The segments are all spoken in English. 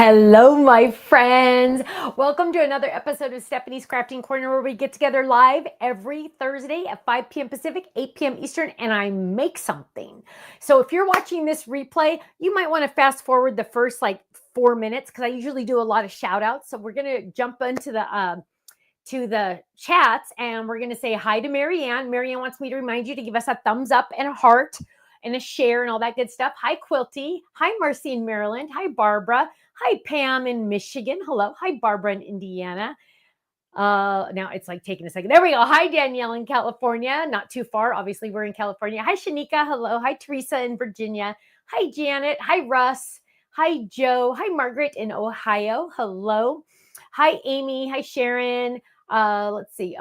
Hello, my friends. Welcome to another episode of Stephanie's Crafting Corner, where we get together live every Thursday at 5 p.m. Pacific, 8 p.m. Eastern, and I make something. So if you're watching this replay, you might want to fast forward the first 4 minutes because I usually do a lot of shout outs. So we're going to jump into the chats, and we're going to say hi to Marianne. Marianne wants me to remind you to give us a thumbs up and a heart and a share and all that good stuff. Hi, Quilty. Hi, Marcy in Maryland. Hi, Barbara. Hi, Pam in Michigan. Hello. Hi, Barbara in Indiana. Now it's taking a second. There we go. Hi, Danielle in California. Not too far. Obviously, we're in California. Hi, Shanika. Hello. Hi, Teresa in Virginia. Hi, Janet. Hi, Russ. Hi, Joe. Hi, Margaret in Ohio. Hello. Hi, Amy. Hi, Sharon. Let's see.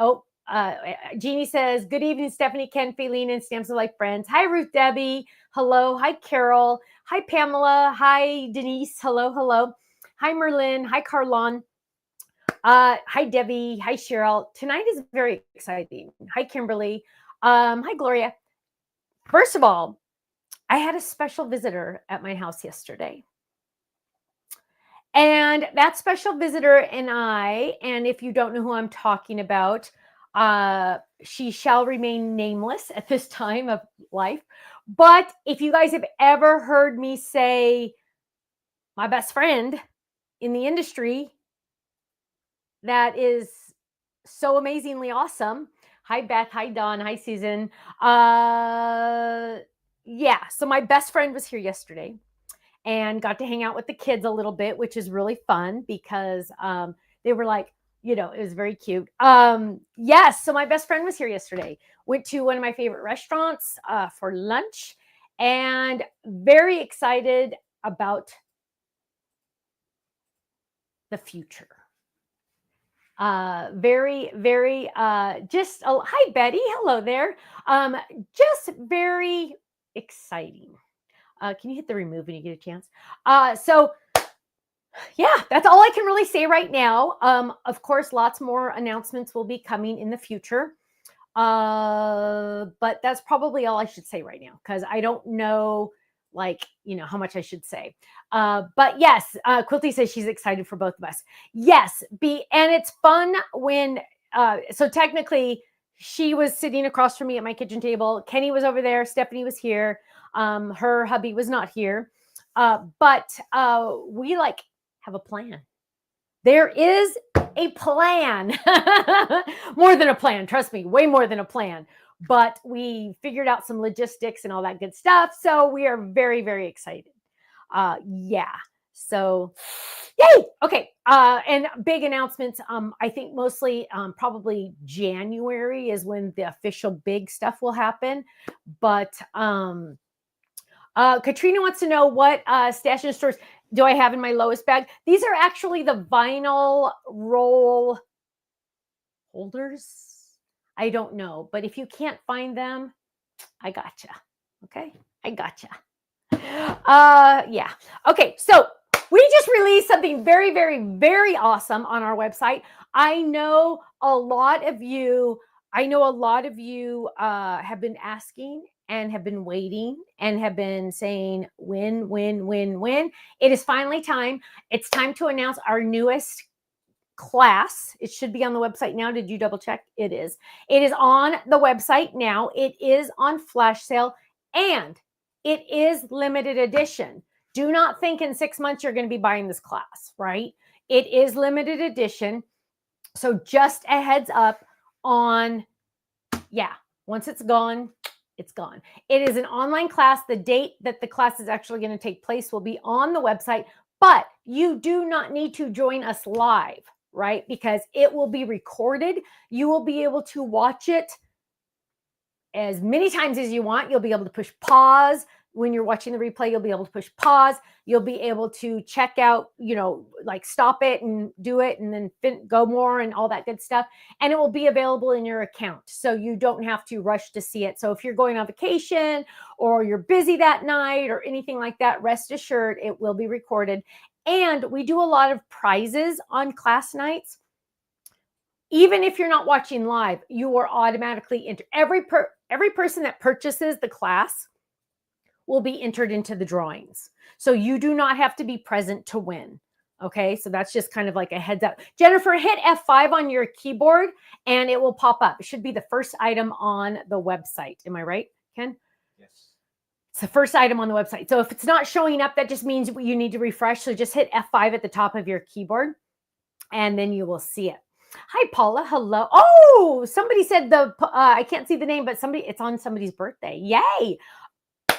Jeannie says, good evening, Stephanie, Ken, Faylene, and Stamps of Life friends. Hi, Ruth Debbie. Hello. Hi, Carol. Hi, Pamela. Hi, Denise. Hello, hello. Hi, Merlin. Hi, Carlon. Hi, Debbie. Hi, Cheryl. Tonight is very exciting. Hi, Kimberly. Hi, Gloria. First of all, I had a special visitor at my house yesterday. And that special visitor and if you don't know who I'm talking about, she shall remain nameless at this time of life. But if you guys have ever heard me say my best friend in the industry, that is so amazingly awesome. Hi, Beth. Hi, Dawn. Hi, Susan. So my best friend was here yesterday and got to hang out with the kids a little bit, which is really fun because they were it was very cute. Yes, so my best friend was here yesterday. Went to one of my favorite restaurants for lunch, and very excited about the future. Hi, Betty. Hello there. Just very exciting. Can you hit the remove when you get a chance? That's all I can really say right now. Of course, lots more announcements will be coming in the future. But that's probably all I should say right now because I don't know, how much I should say. But yes, Quilty says she's excited for both of us. Yes, and it's fun when, so technically she was sitting across from me at my kitchen table. Kenny was over there. Stephanie was here. Her hubby was not here. But we have a plan. There is a plan. More than a plan, trust me, way more than a plan. But we figured out some logistics and all that good stuff. So we are very, very excited. So yay. Okay. And big announcements. I think mostly probably January is when the official big stuff will happen. But Katrina wants to know what stash and stores do I have in my lowest bag. These are actually the vinyl roll holders. I don't know, but if you can't find them, I gotcha. Okay, I gotcha. Okay, so we just released something very, very, very awesome on our website. I know a lot of you have been asking and have been waiting and have been saying when. It is finally time. It's time to announce our newest class. It should be on the website now. Did you double check? It is. It is on the website now. It is on flash sale and it is limited edition. Do not think in 6 months you're going to be buying this class, right? It is limited edition. So just a heads up on, once it's gone, it's gone. It is an online class. The date that the class is actually going to take place will be on the website, but you do not need to join us live, right? Because it will be recorded. You will be able to watch it as many times as you want. You'll be able to push pause. When you're watching the replay, you'll be able to push pause. You'll be able to check out, stop it and do it and then go more and all that good stuff. And it will be available in your account. So you don't have to rush to see it. So if you're going on vacation or you're busy that night or anything like that, rest assured it will be recorded. And we do a lot of prizes on class nights. Even if you're not watching live, you are automatically entered. Every person that purchases the class will be entered into the drawings. So you do not have to be present to win. Okay, so that's just kind of like a heads up. Jennifer, hit F5 on your keyboard and it will pop up. It should be the first item on the website. Am I right, Ken? Yes. It's the first item on the website. So if it's not showing up, that just means you need to refresh. So just hit F5 at the top of your keyboard and then you will see it. Hi, Paula. Hello. Oh, somebody said I can't see the name, but it's on somebody's birthday. Yay.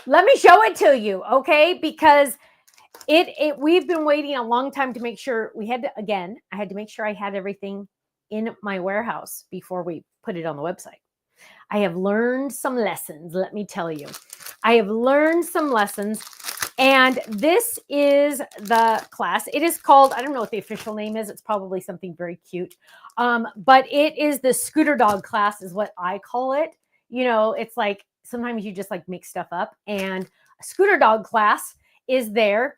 Let me show it to you, okay? Because we've been waiting a long time to make sure I had to make sure I had everything in my warehouse before we put it on the website. I have learned some lessons, let me tell you. I have learned some lessons, and this is the class. It is called, I don't know what the official name is. It's probably something very cute. But it is the Scooter Dog class is what I call it. You know, it's like sometimes you just like make stuff up, and a Scooter Dog class is there.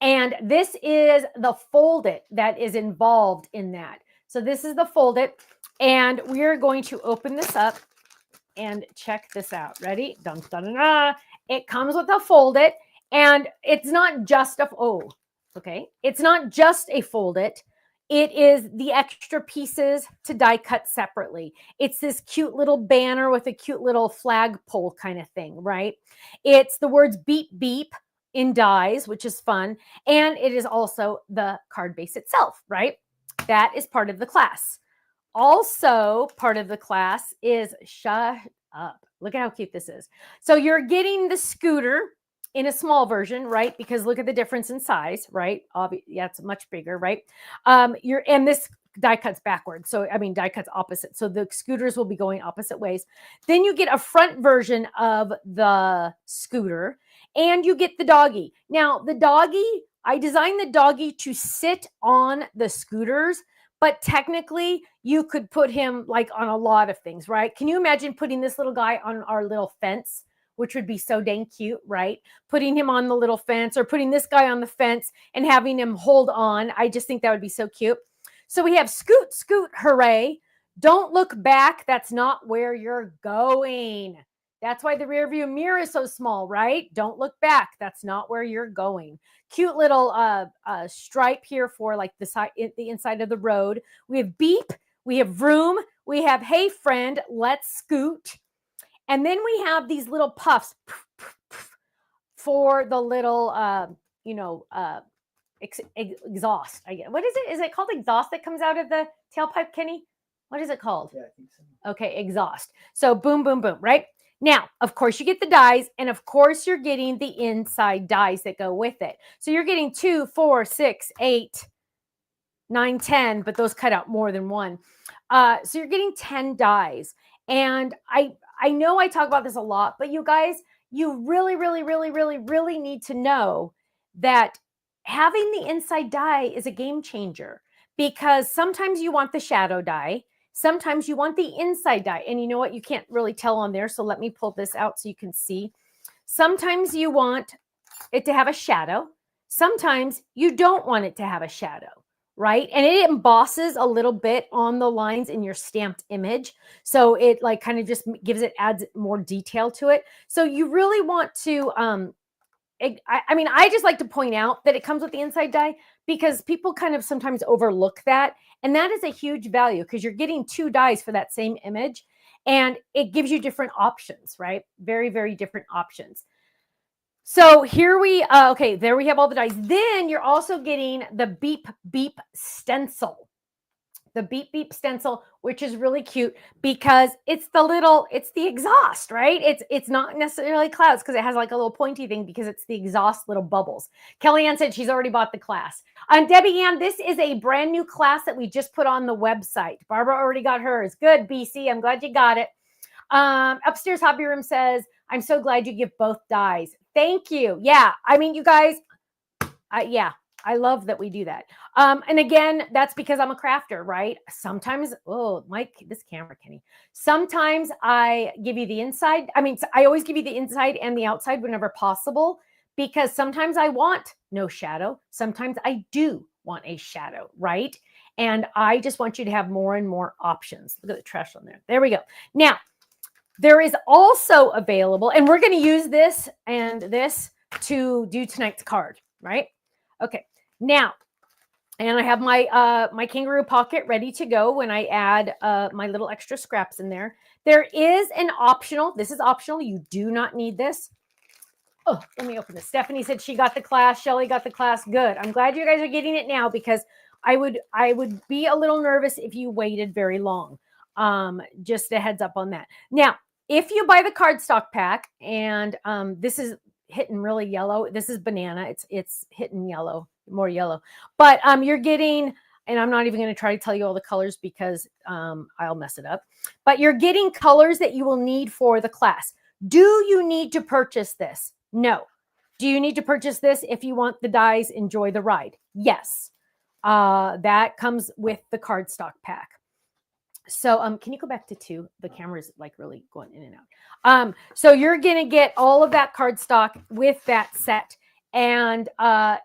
And this is the fold it that is involved in that. So this is the fold it, and we're going to open this up and check this out. Ready? Dun, dun, dun, dun. It comes with a fold it, and it's not just it's not just a fold it. It is the extra pieces to die cut separately. It's this cute little banner with a cute little flagpole kind of thing, right? It's the words beep beep in dies, which is fun. And it is also the card base itself, right? That is part of the class. Also part of the class is shut up. Look at how cute this is. So you're getting the scooter in a small version, right? Because look at the difference in size, right? Yeah, it's much bigger, right? And this die cuts backwards. So, I mean, die cuts opposite. So the scooters will be going opposite ways. Then you get a front version of the scooter, and you get the doggy. Now, the doggy, I designed the doggy to sit on the scooters, but technically you could put him like on a lot of things, right? Can you imagine putting this little guy on our little fence, which would be so dang cute, right? Putting him on the little fence, or putting this guy on the fence and having him hold on. I just think that would be so cute. So we have scoot, scoot, hooray. Don't look back. That's not where you're going. That's why the rear view mirror is so small, right? Don't look back. That's not where you're going. Cute little stripe here for like the inside of the road. We have beep. We have vroom. We have hey friend, let's scoot. And then we have these little puffs for the little, exhaust. I guess. What is it? Is it called exhaust that comes out of the tailpipe, Kenny? What is it called? Yeah, I think so. Okay, exhaust. So boom, boom, boom, right? Now, of course, you get the dies, and of course, you're getting the inside dies that go with it. So you're getting 2, 4, 6, 8, 9, 10, but those cut out more than one. So you're getting 10 dies. And I know I talk about this a lot, but you guys, you really, really, really, really, really need to know that having the inside die is a game changer, because sometimes you want the shadow die. Sometimes you want the inside die. And you know what? You can't really tell on there. So let me pull this out so you can see. Sometimes you want it to have a shadow. Sometimes you don't want it to have a shadow, right? And it embosses a little bit on the lines in your stamped image. So it like kind of just adds more detail to it. So you really want to, I just like to point out that it comes with the inside die, because people kind of sometimes overlook that. And that is a huge value, because you're getting 2 dies for that same image, and it gives you different options, right? Very, very different options. So here there we have all the dies. Then you're also getting the beep, beep stencil. The beep beep stencil, which is really cute because it's the exhaust, right? It's not necessarily clouds, because it has like a little pointy thing, because it's the exhaust little bubbles. Kellyanne said she's already bought the class. Debbie Ann, this is a brand new class that we just put on the website. Barbara already got hers. Good, BC. I'm glad you got it. Upstairs Hobby Room says, I'm so glad you give both dies. Thank you. Yeah. I mean, you guys, I love that we do that. And again, that's because I'm a crafter, right? Sometimes, Mike, this camera, Kenny. Sometimes I give you the inside. I always give you the inside and the outside whenever possible, because sometimes I want no shadow. Sometimes I do want a shadow, right? And I just want you to have more and more options. Look at the trash on there. There we go. Now, there is also available, and we're going to use this and this to do tonight's card, right? Okay. Now, And I have my my kangaroo pocket ready to go when I add my little extra scraps in there. There is an optional, this is optional, you do not need this. Oh, let me open this. Stephanie said she got the class. Shelly got the class. Good. I'm glad you guys are getting it now, because I would be a little nervous if you waited very long. Just a heads up on that. Now, if you buy the cardstock pack, and this is hitting really yellow. This is banana. It's hitting yellow, more yellow. But you're getting, and I'm not even going to try to tell you all the colors because I'll mess it up. But you're getting colors that you will need for the class. Do you need to purchase this? No. Do you need to purchase this if you want the dies Enjoy the Ride? Yes. That comes with the cardstock pack. So can you go back to 2? The camera's like really going in and out. So you're going to get all of that cardstock with that set. And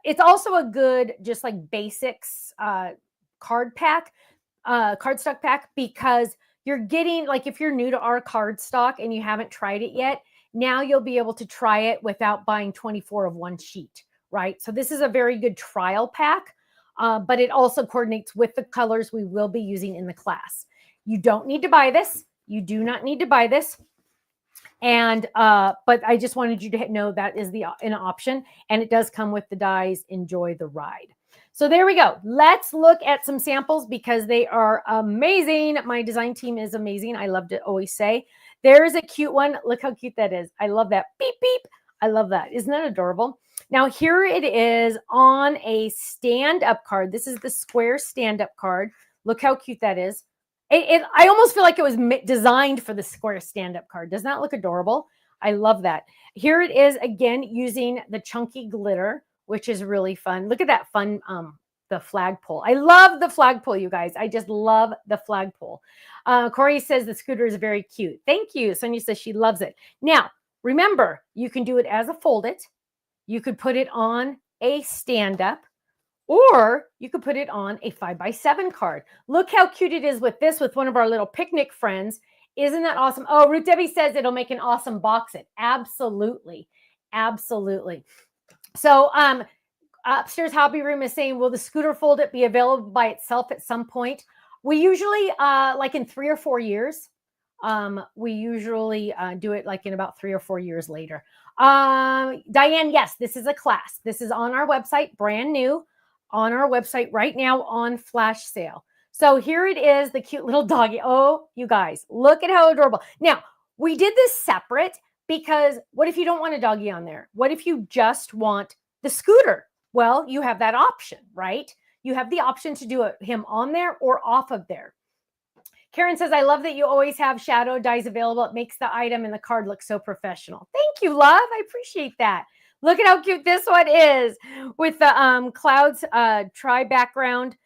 it's also a good, just like basics cardstock pack, because you're getting, like, if you're new to our cardstock and you haven't tried it yet, now you'll be able to try it without buying 24 of one sheet, right? So this is a very good trial pack, but it also coordinates with the colors we will be using in the class. You don't need to buy this. You do not need to buy this. And but I just wanted you to know that is an option, and it does come with the dies Enjoy the Ride. So there we go. Let's look at some samples because they are amazing. My design team is amazing. I love to always say. There is a cute one. Look how cute that is. I love that. Beep, beep. I love that. Isn't that adorable? Now, here it is on a stand-up card. This is the square stand-up card. Look how cute that is. I almost feel like it was designed for the square stand-up card. Doesn't that look adorable? I love that. Here it is again using the chunky glitter, which is really fun. Look at that fun, the flagpole. I love the flagpole, you guys. I just love the flagpole. Corey says the scooter is very cute. Thank you. Sonia says she loves it. Now, remember, you can do it as a fold-it. You could put it on a stand-up, or you could put it on a 5x7 card. Look how cute it is with this, with one of our little picnic friends. Isn't that awesome? Oh, Ruth Debbie says it'll make an awesome box set. Absolutely. Absolutely. So Upstairs Hobby Room is saying, will the scooter fold-it be available by itself at some point? We usually, like in 3 or 4 years, we usually do it like in about 3 or 4 years later. Diane, yes, this is a class. This is on our website, brand new, on our website right now on flash sale. So here it is, the cute little doggy. Oh, you guys, look at how adorable. Now, we did this separate because what if you don't want a doggy on there? What if you just want the scooter? Well, you have that option, right? You have the option to do him on there or off of there. Karen says, I love that you always have shadow dies available. It makes the item and the card look so professional. Thank you, love. I appreciate that. Look at how cute this one is with the clouds tri background,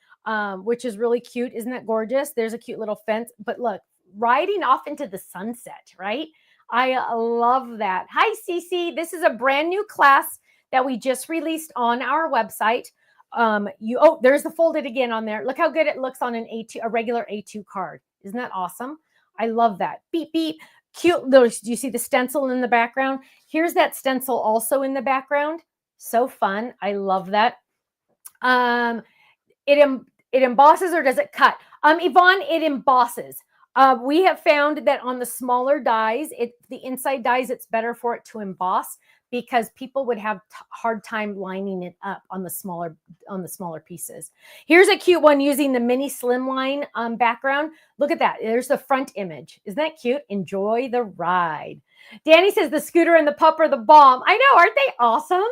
which is really cute. Isn't that gorgeous? There's a cute little fence. But look, riding off into the sunset, right? I love that. Hi, Cece. This is a brand new class that we just released on our website. There's the folded again on there. Look how good it looks on a regular A2 card. Isn't that awesome? I love that. Beep, beep. Cute. Do you see the stencil in the background? Here's that stencil also in the background. So fun. I love that. It embosses, or does it cut? Yvonne, it embosses. We have found that on the smaller dies, the inside dies, it's better for it to emboss because people would have hard time lining it up on the smaller pieces. Here's a cute one using the mini slimline background. Look at that. There's the front image. Isn't that cute? Enjoy the ride. Danny says the scooter and the pup are the bomb. I know. Aren't they awesome?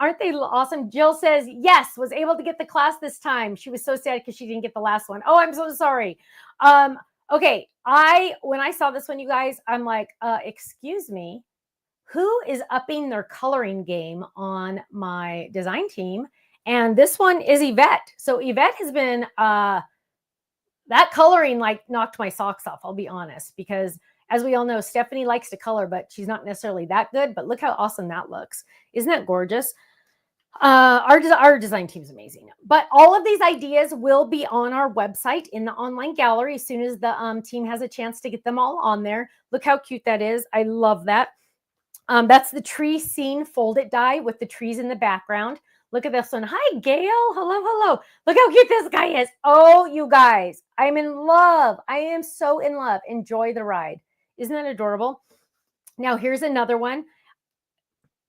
Aren't they awesome? Jill says, yes, was able to get the class this time. She was so sad because she didn't get the last one. Oh, I'm so sorry. Okay. When I saw this one, you guys, I'm like, excuse me. Who is upping their coloring game on my design team? And this one is Yvette. So Yvette has been, that coloring like knocked my socks off, I'll be honest, because as we all know, Stephanie likes to color, but she's not necessarily that good, but look how awesome that looks. Isn't that gorgeous? Our design team is amazing, but all of these ideas will be on our website in the online gallery as soon as the team has a chance to get them all on there. Look how cute that is. I love that. That's the tree scene folded die with the trees in the background. Look at this one. Hi, Gail. Hello, hello. Look how cute this guy is. Oh, you guys, I'm in love. I am so in love. Enjoy the ride. Isn't that adorable? Now, here's another one.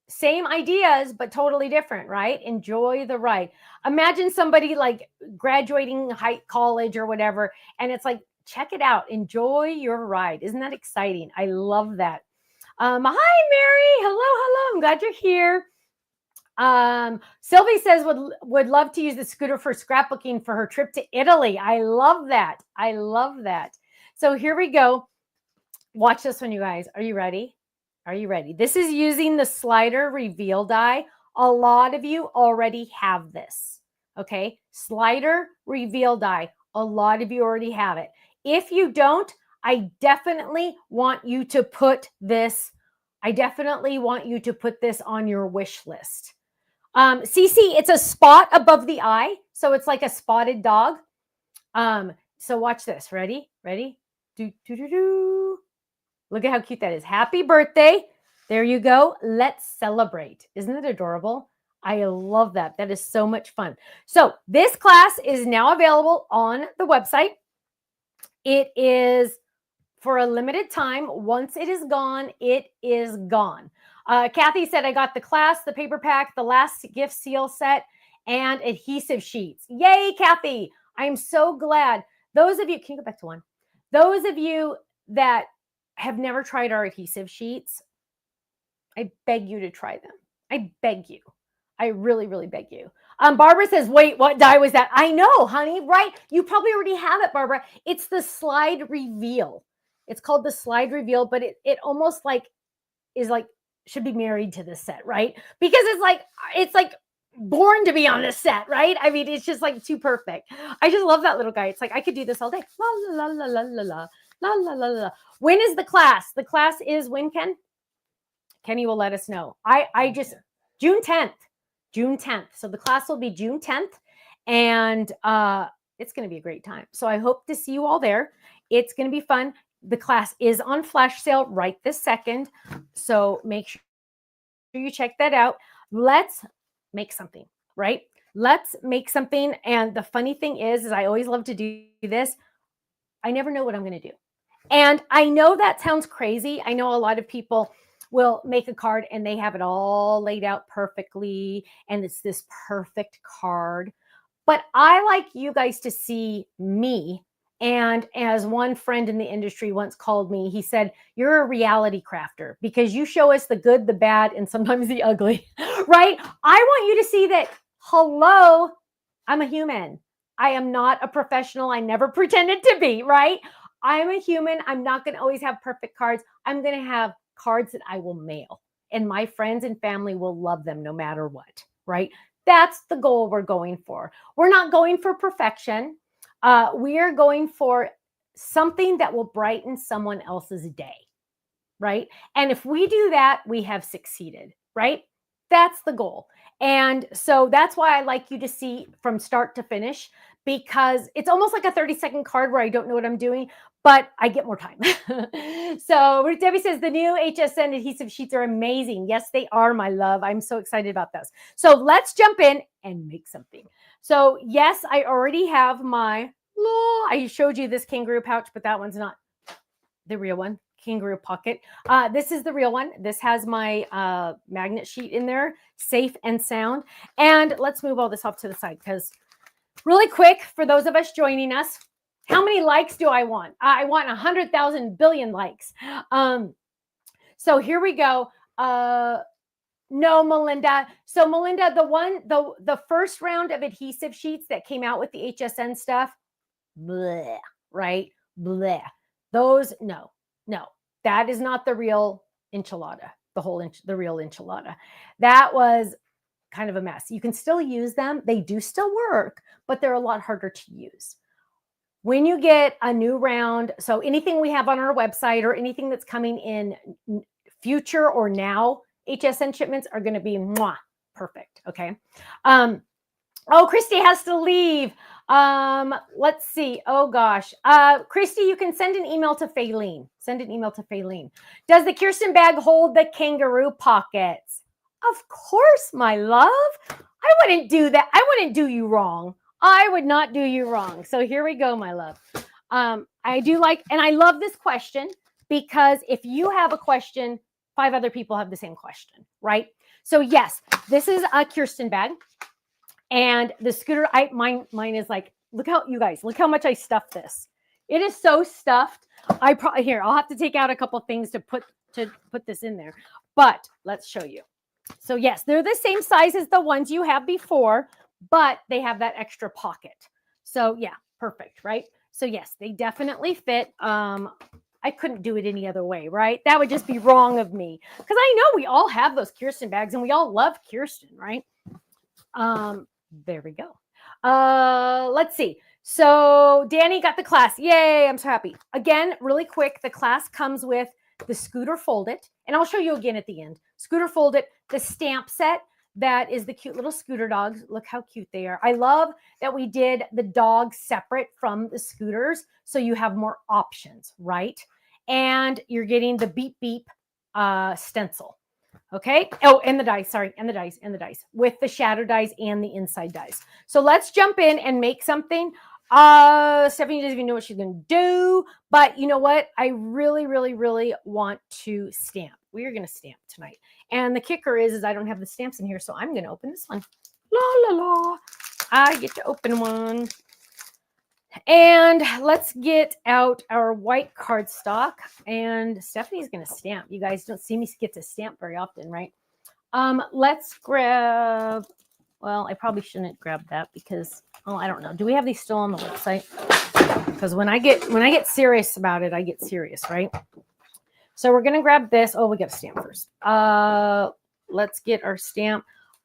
Same ideas, but totally different, right? Enjoy the ride. Imagine somebody like graduating college or whatever, and it's like, check it out. Enjoy your ride. Isn't that exciting? I love that. Hi, Mary. Hello, hello. I'm glad you're here. Sylvie says would love to use the scooter for scrapbooking for her trip to Italy. I love that. I love that. So here we go. Watch this one, you guys. Are you ready? Are you ready? This is using the slider reveal die. A lot of you already have this. Okay. Slider reveal die. A lot of you already have it. If you don't, I definitely want you to put this. I definitely want you to put this on your wish list. Cece, it's a spot above the eye. So it's like a spotted dog. So watch this. Ready? Ready? Do, do, do, do. Look at how cute that is. Happy birthday. There you go. Let's celebrate. Isn't it adorable? I love that. That is so much fun. So this class is now available on the website. It is for a limited time. Once it is gone, it is gone. Kathy said, I got the class, the paper pack, the last gift seal set, and adhesive sheets. Yay, Kathy. I'm so glad. Those of you, can you go back to one? Those of you that have never tried our adhesive sheets, I beg you to try them. I beg you. I really, really beg you. Barbara says, wait, what die was that? I know, honey, right? You probably already have it, Barbara. It's the slide reveal. It's called the slide reveal, but it almost like is like, should be married to this set, right? Because it's like born to be on this set, right? I mean, it's just like too perfect. I just love that little guy. It's like, I could do this all day. La, la, la, la, la, la, la, la, la, la. When is the class? The class is when, Ken? Kenny will let us know. I just, June 10th. June 10th. So the class will be June 10th. And it's going to be a great time. So I hope to see you all there. It's going to be fun. The class is on flash sale right this second. So make sure you check that out. Let's make something, right? Let's make something. And the funny thing is I always love to do this. I never know what I'm going to do. And I know that sounds crazy. I know a lot of people will make a card and they have it all laid out perfectly. And it's this perfect card. But I like you guys to see me. And as one friend in the industry once called me, he said, you're a reality crafter because you show us the good, the bad, and sometimes the ugly, right? I want you to see that, hello, I'm a human. I am not a professional. I never pretended to be, right? I'm a human. I'm not going to always have perfect cards. I'm going to have cards that I will mail. And my friends and family will love them no matter what, right? That's the goal we're going for. We're not going for perfection. We are going for something that will brighten someone else's day, right? And if we do that, we have succeeded, right? That's the goal. And so that's why I like you to see from start to finish, because it's almost like a 30-second card where I don't know what I'm doing, but I get more time. So Ruth Debbie says the new HSN adhesive sheets are amazing. Yes, they are, my love. I'm so excited about those. So let's jump in and make something. So yes, I already have my, I showed you this kangaroo pouch, but that one's not the real one. Kangaroo pocket. This is the real one. This has my magnet sheet in there, safe and sound. And let's move all this off to the side because really quick, for those of us joining us, how many likes do I want? I want 100,000 billion likes. So here we go. No, Melinda. So Melinda, the first round of adhesive sheets that came out with the HSN stuff, bleh, right? Bleh. Those, no, that is not the real enchilada, the real enchilada. That was kind of a mess. You can still use them. They do still work, but they're a lot harder to use. When you get a new round, so anything we have on our website or anything that's coming in future or now, HSN shipments are going to be perfect. Okay. Oh, Christy has to leave. Let's see. Oh gosh. Christy, you can send an email to Faylene. Send an email to Faylene. Does the Kirsten bag hold the kangaroo pockets? Of course, my love. I wouldn't do that. I wouldn't do you wrong. I would not do you wrong. So here we go, my love. I do like, and I love this question because if you have a question, 5 other people have the same question, right? So yes, this is a Kirsten bag, and the Scooter. Mine is like, look how you guys look how much I stuffed this. It is so stuffed. I'll have to take out a couple things to put this in there, but let's show you. So yes, they're the same size as the ones you have before, but they have that extra pocket. So yeah, perfect, right? So yes, they definitely fit. I couldn't do it any other way, right? That would just be wrong of me because I know we all have those Kirsten bags and we all love Kirsten, right? There we go. Let's see. So Danny got the class. Yay, I'm so happy. Again, really quick, the class comes with the Scooter Fold It, and I'll show you again at the end. Scooter Fold It, the stamp set, that is the cute little scooter dogs. Look how cute they are. I love that we did the dogs separate from the scooters, so you have more options, right? And you're getting the beep beep stencil. Okay. Oh, and the dice, sorry, and the dice with the shadow dies and the inside dies. So let's jump in and make something. Stephanie doesn't even know what she's going to do, but you know what? I really, really, really want to stamp. We are going to stamp tonight. And the kicker is I don't have the stamps in here, so I'm going to open this one. La, la, la. I get to open one. And let's get out our white cardstock, and Stephanie's going to stamp. You guys don't see me get to stamp very often, right? Let's grab, well, I probably shouldn't grab that because, oh, I don't know. Do we have these still on the website? Because when I get serious about it, I get serious, right? So we're going to grab this. Oh, we got to stamp first. Let's get our stamp.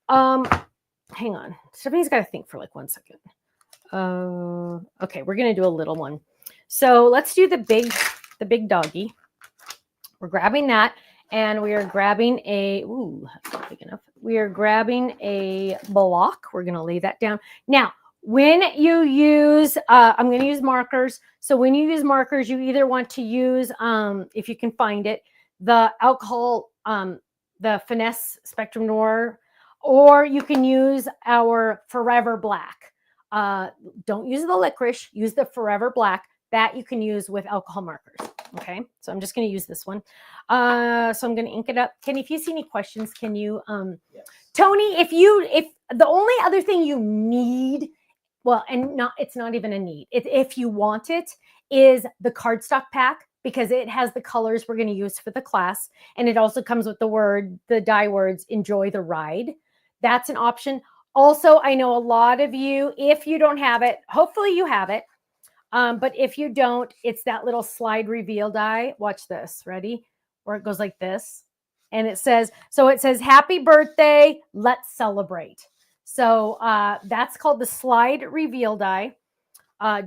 Hang on. Stephanie's got to think for like 1 second. Okay, we're going to do a little one. So let's do the big doggy. We're grabbing that, and we are grabbing that's not big enough. We are grabbing a block. We're going to lay that down. Now, when you use, I'm going to use markers. So when you use markers, you either want to use, if you can find it, the alcohol, the Finesse Spectrum Noir, or you can use our Forever Black. Don't use the licorice, use the Forever Black. That you can use with alcohol markers. Okay, so I'm just going to use this one. So I'm going to ink it up. Kenny, if you see any questions, can you, yes. Tony, if the only other thing you need, well, and it's not even a need, if you want it, is the cardstock pack, because it has the colors we're going to use for the class. And it also comes with the die words, enjoy the ride. That's an option. Also, I know a lot of you, if you don't have it, hopefully you have it. But if you don't, it's that little slide reveal die. Watch this. Ready? Where it goes like this. And it says, happy birthday. Let's celebrate. So that's called the slide reveal die.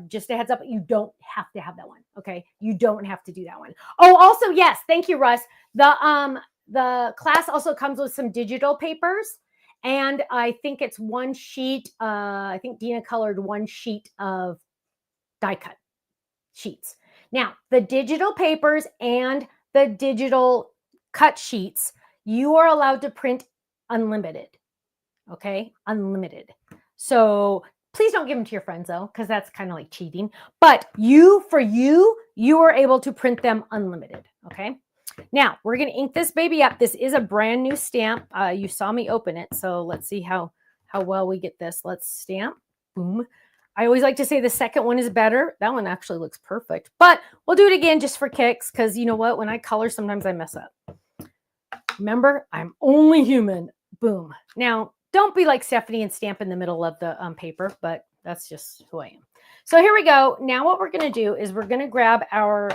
Just a heads up, you don't have to have that one. Okay. You don't have to do that one. Oh, also, yes. Thank you, Russ. The class also comes with some digital papers. And I think it's one sheet. I think Dina colored one sheet of die cut sheets. Now, the digital papers and the digital cut sheets, you are allowed to print unlimited. Okay, unlimited. So please don't give them to your friends though, because that's kind of like cheating. But you are able to print them unlimited. Okay. Now we're going to ink this baby up. This is a brand new stamp. You saw me open it. So let's see how well we get this. Let's stamp. Boom. I always like to say the second one is better. That one actually looks perfect, but we'll do it again just for kicks. Cause you know what, when I color, sometimes I mess up. Remember, I'm only human. Boom. Now don't be like Stephanie and stamp in the middle of the paper, but that's just who I am. So here we go. Now what we're going to do is we're going to grab our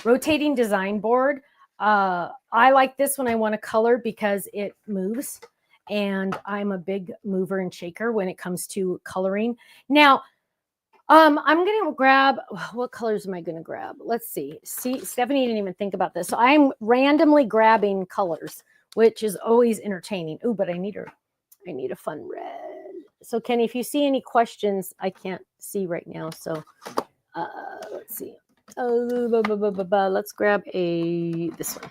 rotating design board. I like this when I want to color because it moves. And I'm a big mover and shaker when it comes to coloring. Now, I'm going to grab, what colors am I going to grab? Let's see. See, Stephanie didn't even think about this. So I'm randomly grabbing colors, which is always entertaining. Oh, but I need a fun red. So Kenny, if you see any questions, I can't see right now. So let's see. Let's grab this one.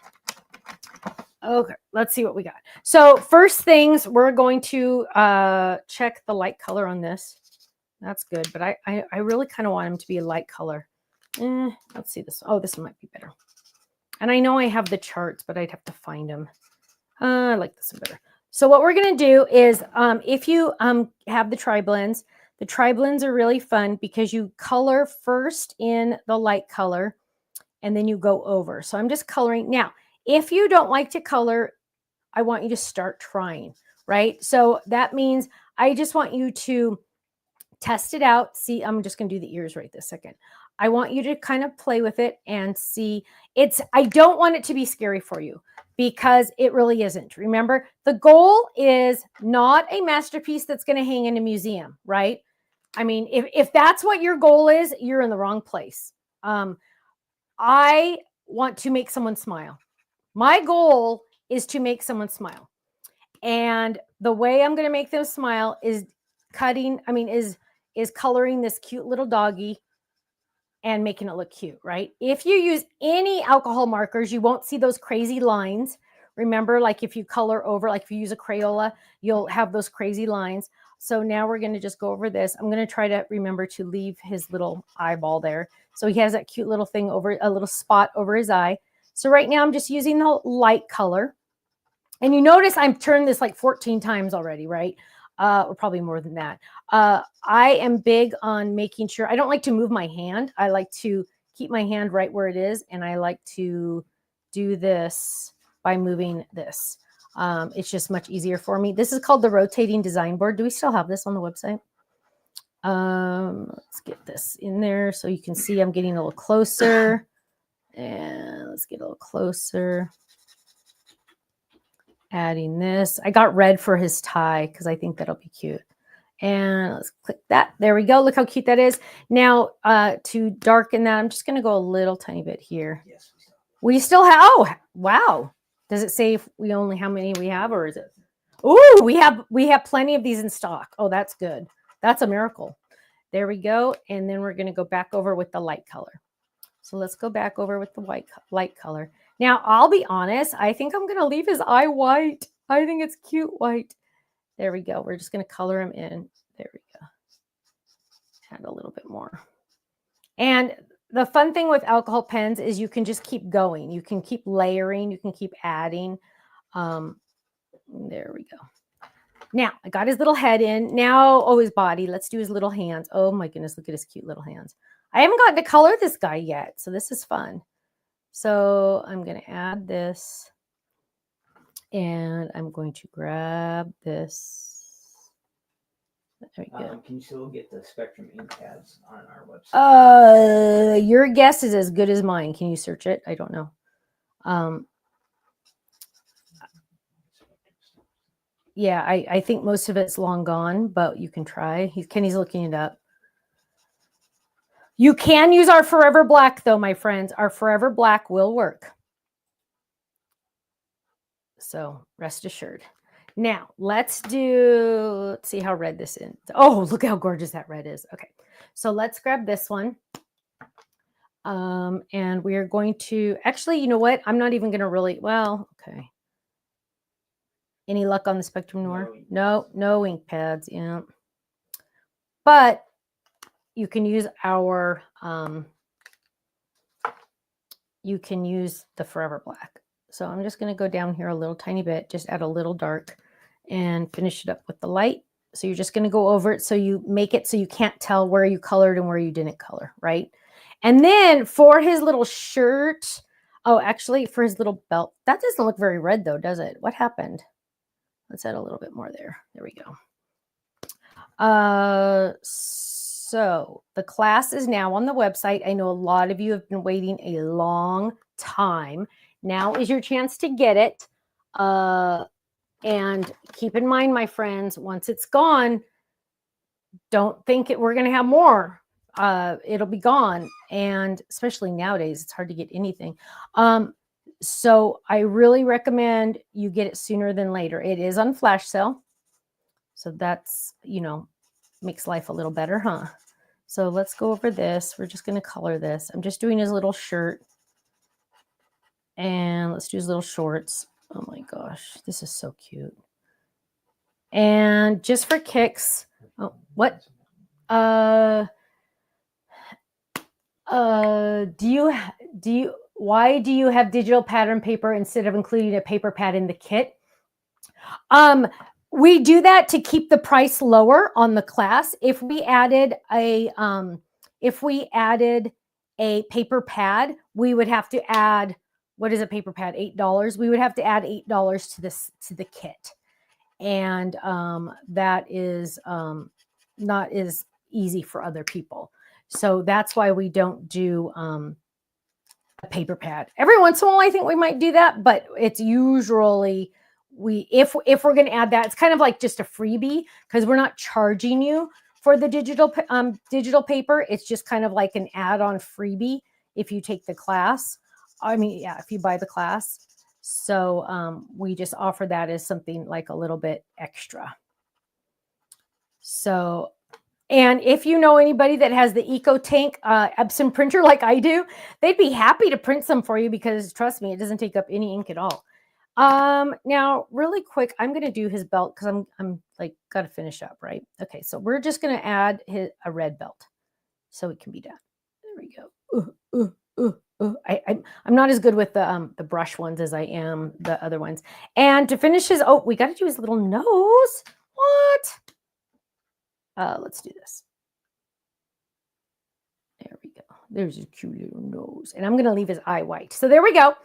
Okay, let's see what we got. So first things, we're going to check the light color on this. That's good, but I really kind of want him to be a light color. Let's see this. Oh, this one might be better. And I know I have the charts, but I'd have to find them. I like this one better. So what we're going to do is if you have the tri-blends are really fun because you color first in the light color and then you go over. So I'm just coloring. Now, if you don't like to color, I want you to start trying, right? So that means I just want you to test it out. See, I'm just going to do the ears right this second. I want you to kind of play with it and see. I don't want it to be scary for you because it really isn't. Remember, the goal is not a masterpiece that's going to hang in a museum, right? I mean, if that's what your goal is, you're in the wrong place. I want to make someone smile. My goal is to make someone smile. And the way I'm going to make them smile is coloring this cute little doggy and making it look cute, right? If you use any alcohol markers, you won't see those crazy lines. Remember, like if you color over, like if you use a Crayola, you'll have those crazy lines. So now we're going to just go over this. I'm going to try to remember to leave his little eyeball there. So he has that cute little thing over, a little spot over his eye. So right now I'm just using the light color. And you notice I've turned this like 14 times already, right? Or probably more than that. I am big on making sure, I don't like to move my hand. I like to keep my hand right where it is. And I like to do this by moving this. It's just much easier for me. This is called the rotating design board. Do we still have this on the website? Let's get this in there so you can see I'm getting a little closer. And let's get a little closer. Adding this. I got red for his tie because I think that'll be cute. And let's click that. There we go. Look how cute that is. Now, to darken that, I'm just going to go a little tiny bit here. Yes, we still have, oh, wow. Does it say if we only how many we have, or is it? Oh, we have plenty of these in stock. Oh, that's good. That's a miracle. There we go. And then we're going to go back over with the light color. So let's go back over with the light color. Now, I'll be honest, I think I'm going to leave his eye white. I think it's cute white. There we go. We're just going to color him in. There we go. Add a little bit more. And the fun thing with alcohol pens is you can just keep going. You can keep layering. You can keep adding. There we go. Now, I got his little head in. Now, oh, his body. Let's do his little hands. Oh, my goodness. Look at his cute little hands. I haven't gotten to color this guy yet, so this is fun. So I'm going to add this, and I'm going to grab this. There we go. Can you still get the Spectrum ink pads on our website? Your guess is as good as mine. Can you search it? I don't know. Yeah, I think most of it's long gone, but you can try. Kenny's looking it up. You can use our Forever Black, though, my friends. Our Forever Black will work. So rest assured. Now, let's see how red this is. Oh, look how gorgeous that red is. Okay, so let's grab this one. And we are going to, actually, you know what? I'm not even going to really, well, okay. Any luck on the Spectrum Noir? No ink pads, yeah. But you can use our, you can use the Forever Black. So I'm just going to go down here a little tiny bit, just add a little dark and finish it up with the light. So you're just going to go over it so you make it so you can't tell where you colored and where you didn't color, right? And then for his little shirt, oh, actually for his little belt, that doesn't look very red though, does it? What happened? Let's add a little bit more there. There we go. So the class is now on the website. I know a lot of you have been waiting a long time. Now is your chance to get it. And keep in mind, my friends, once it's gone, don't think we're going to have more. It'll be gone. And especially nowadays, it's hard to get anything. So I really recommend you get it sooner than later. It is on flash sale. So that's, you know, makes life a little better, huh? So let's go over this. We're just going to color this. I'm just doing his little shirt. And let's do his little shorts. Oh my gosh, this is so cute. And just for kicks, oh, what? Why do you have digital pattern paper instead of including a paper pad in the kit? We do that to keep the price lower on the class. If we added a paper pad, we would have to add, what is a paper pad? $8. We would have to add $8 to the kit. And that is not as easy for other people. So that's why we don't do a paper pad. Every once in a while, I think we might do that, but it's usually if we're going to add that, it's kind of like just a freebie because we're not charging you for the digital paper. It's just kind of like an add-on freebie if you take the class. I mean, yeah, if you buy the class. So we just offer that as something like a little bit extra. So, and if you know anybody that has the EcoTank Epson printer like I do, they'd be happy to print some for you because trust me, it doesn't take up any ink at all. Now really quick, I'm going to do his belt because I'm like got to finish up, right? Okay, so we're just going to add a red belt so it can be done. There we go. I'm not as good with the brush ones as I am the other ones. And to finish his, we got to do his little nose. What? Let's do this. There we go. There's a cute little nose. And I'm going to leave his eye white. So there we go.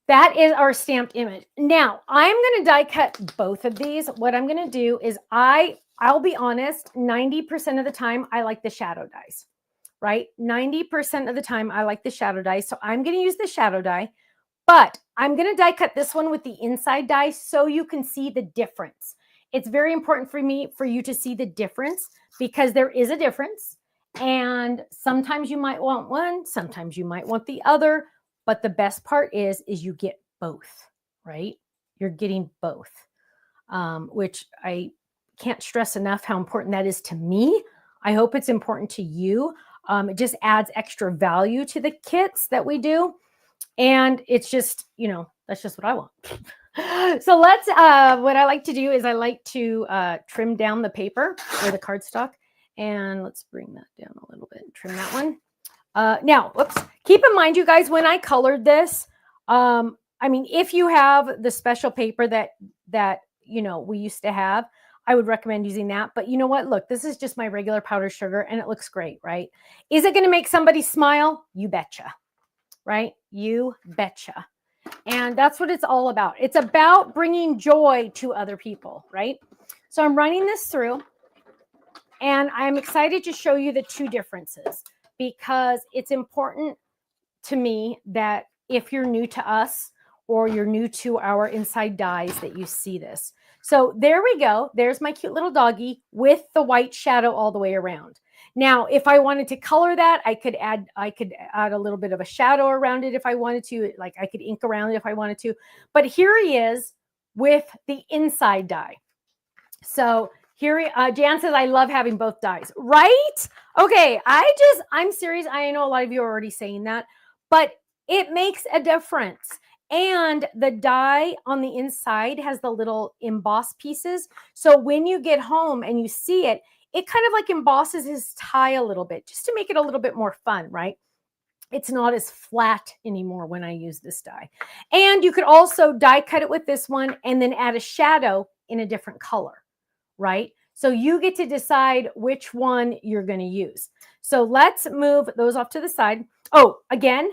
That is our stamped image. Now, I'm going to die cut both of these. What I'm going to do is I'll be honest, 90% of the time, I like the shadow dies, right? 90% of the time, I like the shadow die. So I'm going to use the shadow die, but I'm going to die cut this one with the inside die so you can see the difference. It's very important for you to see the difference because there is a difference. And sometimes you might want one, sometimes you might want the other. But the best part is you get both, right? You're getting both, which I can't stress enough how important that is to me. I hope it's important to you. It just adds extra value to the kits that we do. And it's just, that's just what I want. So let's, what I like to do is I like to trim down the paper or the cardstock. And let's bring that down a little bit and trim that one. Now, keep in mind, you guys, when I colored this, I mean, if you have the special paper that we used to have, I would recommend using that. But you know what? Look, this is just my regular powdered sugar and it looks great, right? Is it going to make somebody smile? You betcha, right? You betcha. And that's what it's all about. It's about bringing joy to other people, right? So I'm running this through and I'm excited to show you the two differences because it's important to me that if you're new to us or you're new to our inside dies that you see this. So there we go. There's my cute little doggy with the white shadow all the way around. Now, if I wanted to color that, I could add a little bit of a shadow around it if I wanted to. Like I could ink around it if I wanted to. But here he is with the inside die. So here, Jan says, I love having both dies, right? Okay, I'm serious. I know a lot of you are already saying that, but it makes a difference. And the die on the inside has the little emboss pieces. So when you get home and you see it, it kind of like embosses his tie a little bit, just to make it a little bit more fun, right? It's not as flat anymore when I use this die. And you could also die cut it with this one and then add a shadow in a different color, right? So you get to decide which one you're going to use. So let's move those off to the side. Oh, again,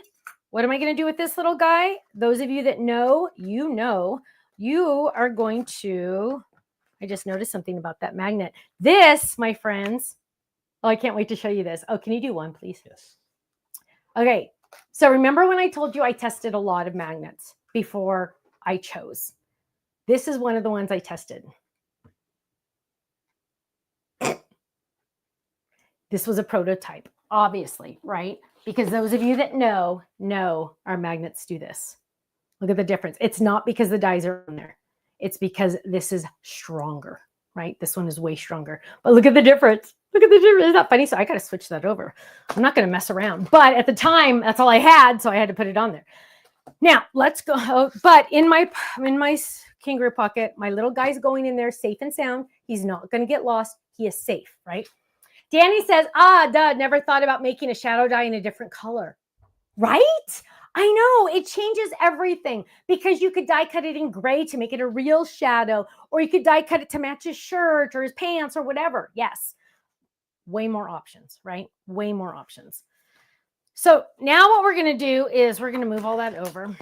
what am I going to do with this little guy? Those of you that know, you are going to, I just noticed something about that magnet. This, my friends, oh, I can't wait to show you this. Oh, can you do one, please? Yes. Okay. So remember when I told you I tested a lot of magnets before I chose? This is one of the ones I tested. This was a prototype, obviously, right? Because those of you that know our magnets do this. Look at the difference. It's not because the dies are on there. It's because this is stronger, right? This one is way stronger. But look at the difference. Look at the difference. Isn't that funny? So I got to switch that over. I'm not going to mess around. But at the time, that's all I had. So I had to put it on there. Now let's go. But in my kangaroo pocket, my little guy's going in there safe and sound. He's not going to get lost. He is safe, right? Danny says, never thought about making a shadow die in a different color. Right? I know, it changes everything because you could die cut it in gray to make it a real shadow, or you could die cut it to match his shirt or his pants or whatever. Yes. Way more options, right? Way more options. So now what we're going to do is we're going to move all that over.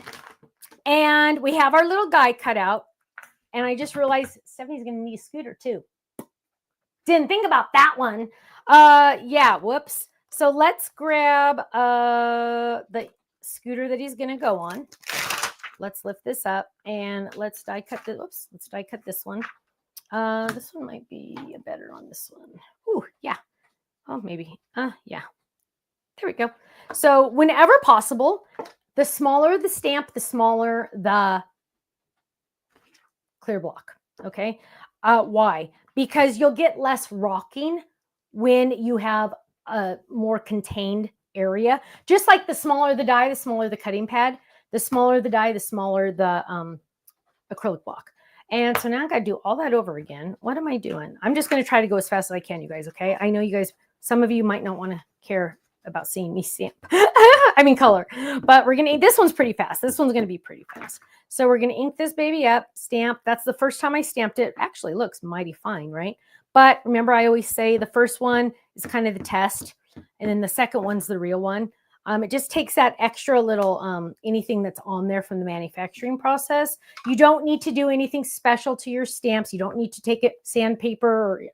And we have our little guy cut out. And I just realized Stephanie's going to need a scooter too. Didn't think about that one. Yeah, whoops. So let's grab the scooter that he's going to go on. Let's lift this up and let's die cut this. Oops, let's die cut this one. This one might be better on this one. Ooh, yeah. Oh, maybe. Yeah. There we go. So whenever possible, the smaller the stamp, the smaller the clear block. Okay. Why? Because you'll get less rocking when you have a more contained area. Just like the smaller the die, the smaller the cutting pad. The smaller the die, the smaller the acrylic block. And so now I got to do all that over again. What am I doing? I'm just going to try to go as fast as I can, you guys. Okay. I know you guys, some of you might not want to care about seeing me stamp. I mean color, but we're going to, this one's pretty fast. This one's going to be pretty fast. So we're going to ink this baby up, stamp. That's the first time I stamped it. Actually looks mighty fine, right? But remember, I always say the first one is kind of the test. And then the second one's the real one. It just takes that extra little, anything that's on there from the manufacturing process. You don't need to do anything special to your stamps. You don't need to take it sandpaper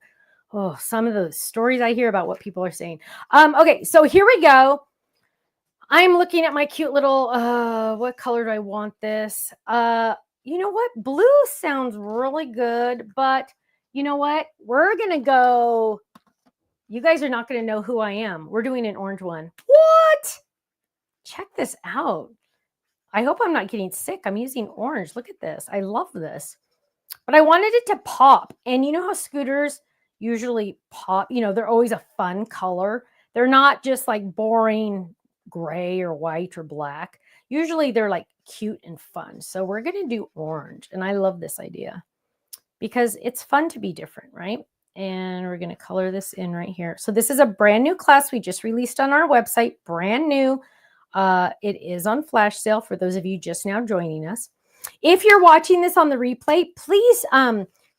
or, some of the stories I hear about what people are saying. Okay, so here we go. I'm looking at my cute little, what color do I want this? You know what? Blue sounds really good, but you know what? We're going to go, you guys are not going to know who I am. We're doing an orange one. What? Check this out. I hope I'm not getting sick. I'm using orange. Look at this. I love this. But I wanted it to pop. And you know how scooters usually pop? You know, they're always a fun color. They're not just like boring gray or white or black. Usually they're like cute and fun. So we're going to do orange. And I love this idea because it's fun to be different, right? And we're going to color this in right here. So this is a brand new class we just released on our website, brand new. It is on flash sale for those of you just now joining us. If you're watching this on the replay, please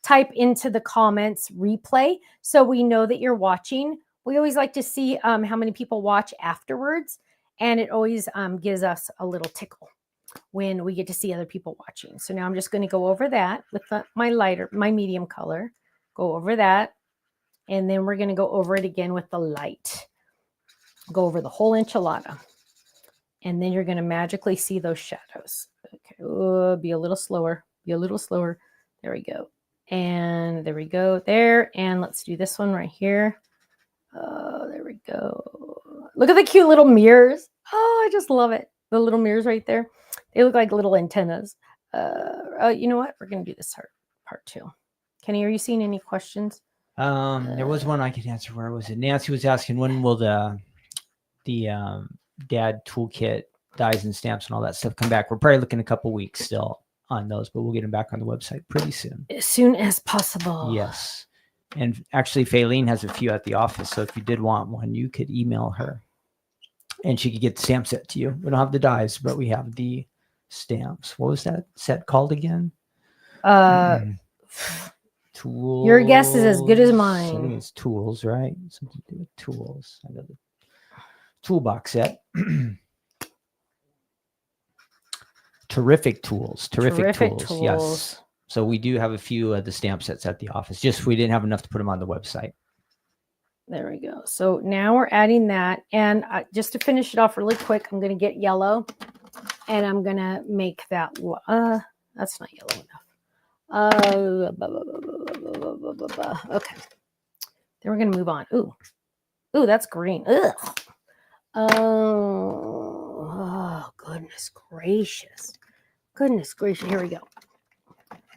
type into the comments replay so we know that you're watching. We always like to see how many people watch afterwards, and it always gives us a little tickle when we get to see other people watching. So now I'm just going to go over that with my medium color. Go over that, and then we're going to go over it again with the light. Go over the whole enchilada. And then you're going to magically see those shadows. Okay, be a little slower. Be a little slower. There we go. And there we go there. And let's do this one right here. Oh, there we go. Look at the cute little mirrors. Oh, I just love it. The little mirrors right there. They look like little antennas. You know what? We're going to do this part too. Kenny, are you seeing any questions? There was one I could answer. Where was it? Nancy was asking, when will the dad toolkit dies and stamps and all that stuff come back? We're probably looking a couple weeks still on those, but we'll get them back on the website pretty soon. As soon as possible. Yes. And actually, Faylene has a few at the office. So if you did want one, you could email her and she could get the stamp set to you. We don't have the dies, but we have the stamps. What was that set called again? Tools. Your guess is as good as mine. I think it's tools, right? Something to do with tools. I got the toolbox set. Terrific tools. Yes. So we do have a few of the stamp sets at the office. Just we didn't have enough to put them on the website. There we go. So now we're adding that. And just to finish it off really quick, I'm going to get yellow. And I'm going to make that. That's not yellow enough. Okay. Then we're going to move on. Ooh, that's green. Ugh. Oh, goodness gracious. Goodness gracious. Here we go.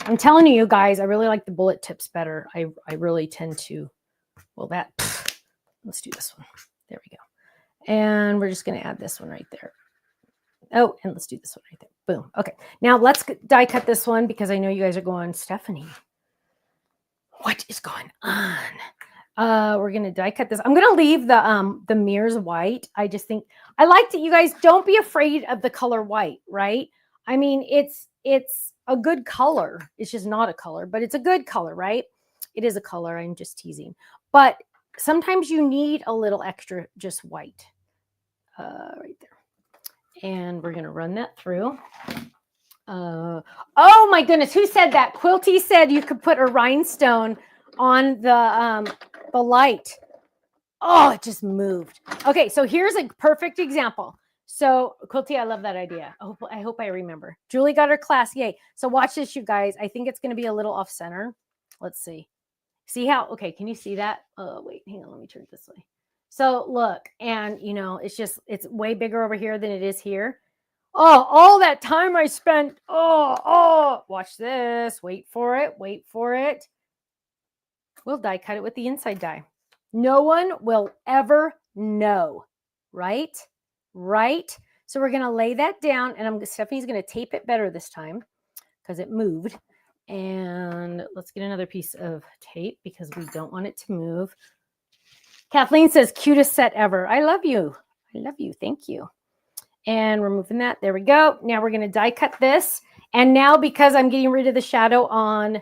I'm telling you guys, I really like the bullet tips better. I really tend to, let's do this one. There we go. And we're just going to add this one right there. Oh, and let's do this one right there. Boom. Okay. Now let's die cut this one because I know you guys are going, Stephanie, what is going on? We're gonna die cut this. I'm gonna leave the mirrors white. I just think I liked it. You guys don't be afraid of the color white, right? I mean, it's a good color. It's just not a color, but it's a good color, right? It is a color. I'm just teasing. But sometimes you need a little extra just white. Right there. And we're gonna run that through. Oh my goodness, who said that? Quilty said you could put a rhinestone on the light. Oh, it just moved. Okay, so here's a perfect example. So Quilty, I love that idea. I hope I remember. Julie got her class. Yay. So watch this, you guys. I think it's going to be a little off center. Let's see. See how, okay, can you see that? Oh, wait, hang on. Let me turn it this way. So look, and you know, it's way bigger over here than it is here. Oh, all that time I spent. Watch this. Wait for it. Wait for it. We'll die cut it with the inside die. No one will ever know, right? Right? So we're going to lay that down, and Stephanie's going to tape it better this time because it moved. And let's get another piece of tape because we don't want it to move. Kathleen says, cutest set ever. I love you. I love you. Thank you. And we're moving that. There we go. Now we're going to die cut this. And now because I'm getting rid of the shadow on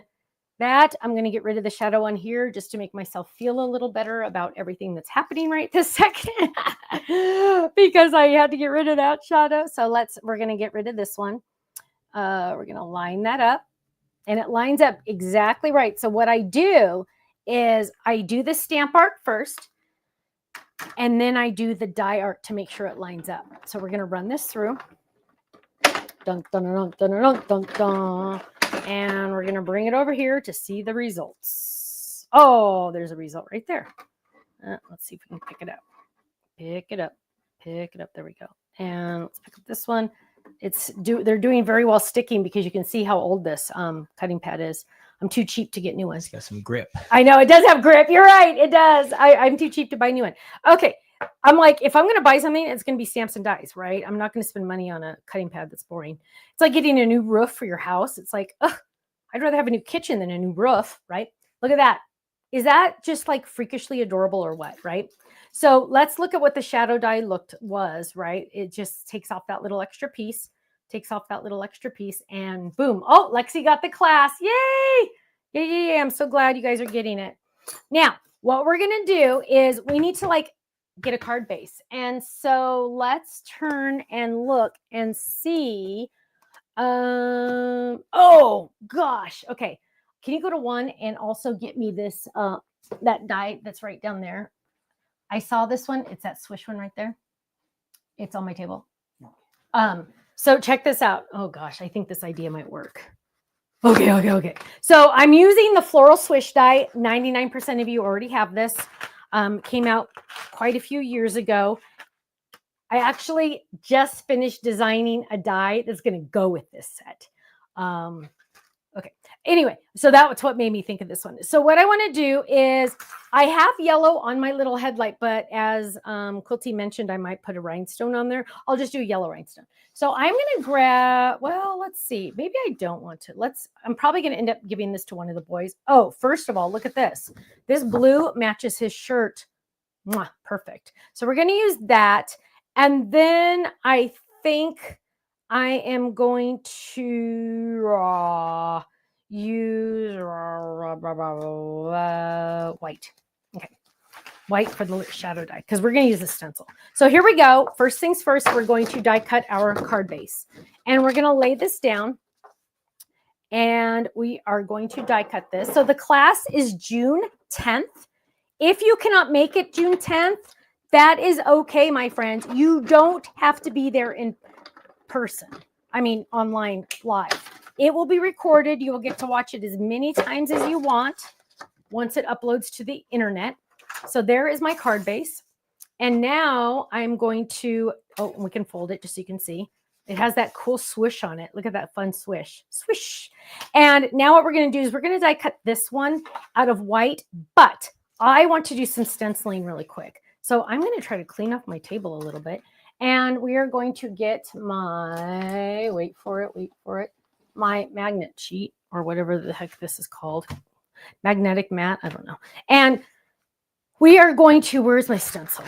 that, I'm going to get rid of the shadow on here just to make myself feel a little better about everything that's happening right this second because I had to get rid of that shadow. So we're going to get rid of this one. We're going to line that up, and it lines up exactly right. So what I do is I do the stamp art first, and then I do the die art to make sure it lines up. So we're going to run this through. Dun, dun, dun, dun, dun, dun, dun. And we're going to bring it over here to see the results. Oh, there's a result right there. Let's see if we can pick it up. Pick it up. Pick it up. There we go. And let's pick up this one. They're doing very well sticking because you can see how old this cutting pad is. I'm too cheap to get new ones. It's got some grip. I know it does have grip. You're right. It does. I'm too cheap to buy a new one. Okay. I'm like, if I'm going to buy something, it's going to be stamps and dies, right? I'm not going to spend money on a cutting pad that's boring. It's like getting a new roof for your house. It's like, I'd rather have a new kitchen than a new roof, right? Look at that. Is that just like freakishly adorable or what, right? So let's look at what the shadow die was, right? It just takes off that little extra piece, and boom. Oh, Lexi got the class. Yay! Yay. I'm so glad you guys are getting it. Now, what we're going to do is we need to get a card base. And so let's turn and look and see. Oh gosh. Okay. Can you go to one and also get me this, that die that's right down there? I saw this one. It's that Swish one right there. It's on my table. So check this out. Oh gosh, I think this idea might work. Okay. So I'm using the floral Swish die. 99% of you already have this. Came out quite a few years ago. I actually just finished designing a die that's going to go with this set. Okay. Anyway, so that's what made me think of this one. So what I want to do is I have yellow on my little headlight, but as Quilty mentioned, I might put a rhinestone on there. I'll just do a yellow rhinestone. So I'm going to grab, well, let's see. Maybe I don't want to. I'm probably going to end up giving this to one of the boys. Oh, first of all, look at this. This blue matches his shirt. Mwah, perfect. So we're going to use that. And then I think I am going to use white. Okay. White for the shadow die because we're going to use a stencil. So here we go. First things first, we're going to die cut our card base. And we're going to lay this down. And we are going to die cut this. So the class is June 10th. If you cannot make it June 10th, that is okay, my friends. You don't have to be there in person. I mean, online, live. It will be recorded. You will get to watch it as many times as you want once it uploads to the internet. So there is my card base. And now I'm going to, we can fold it just so you can see. It has that cool swish on it. Look at that fun swish. Swish. And now what we're going to do is we're going to die cut this one out of white, but I want to do some stenciling really quick. So I'm going to try to clean up my table a little bit. And we are going to get my, wait for it, my magnet sheet or whatever the heck this is called. Magnetic mat, I don't know. And we are going to, where's my stencil?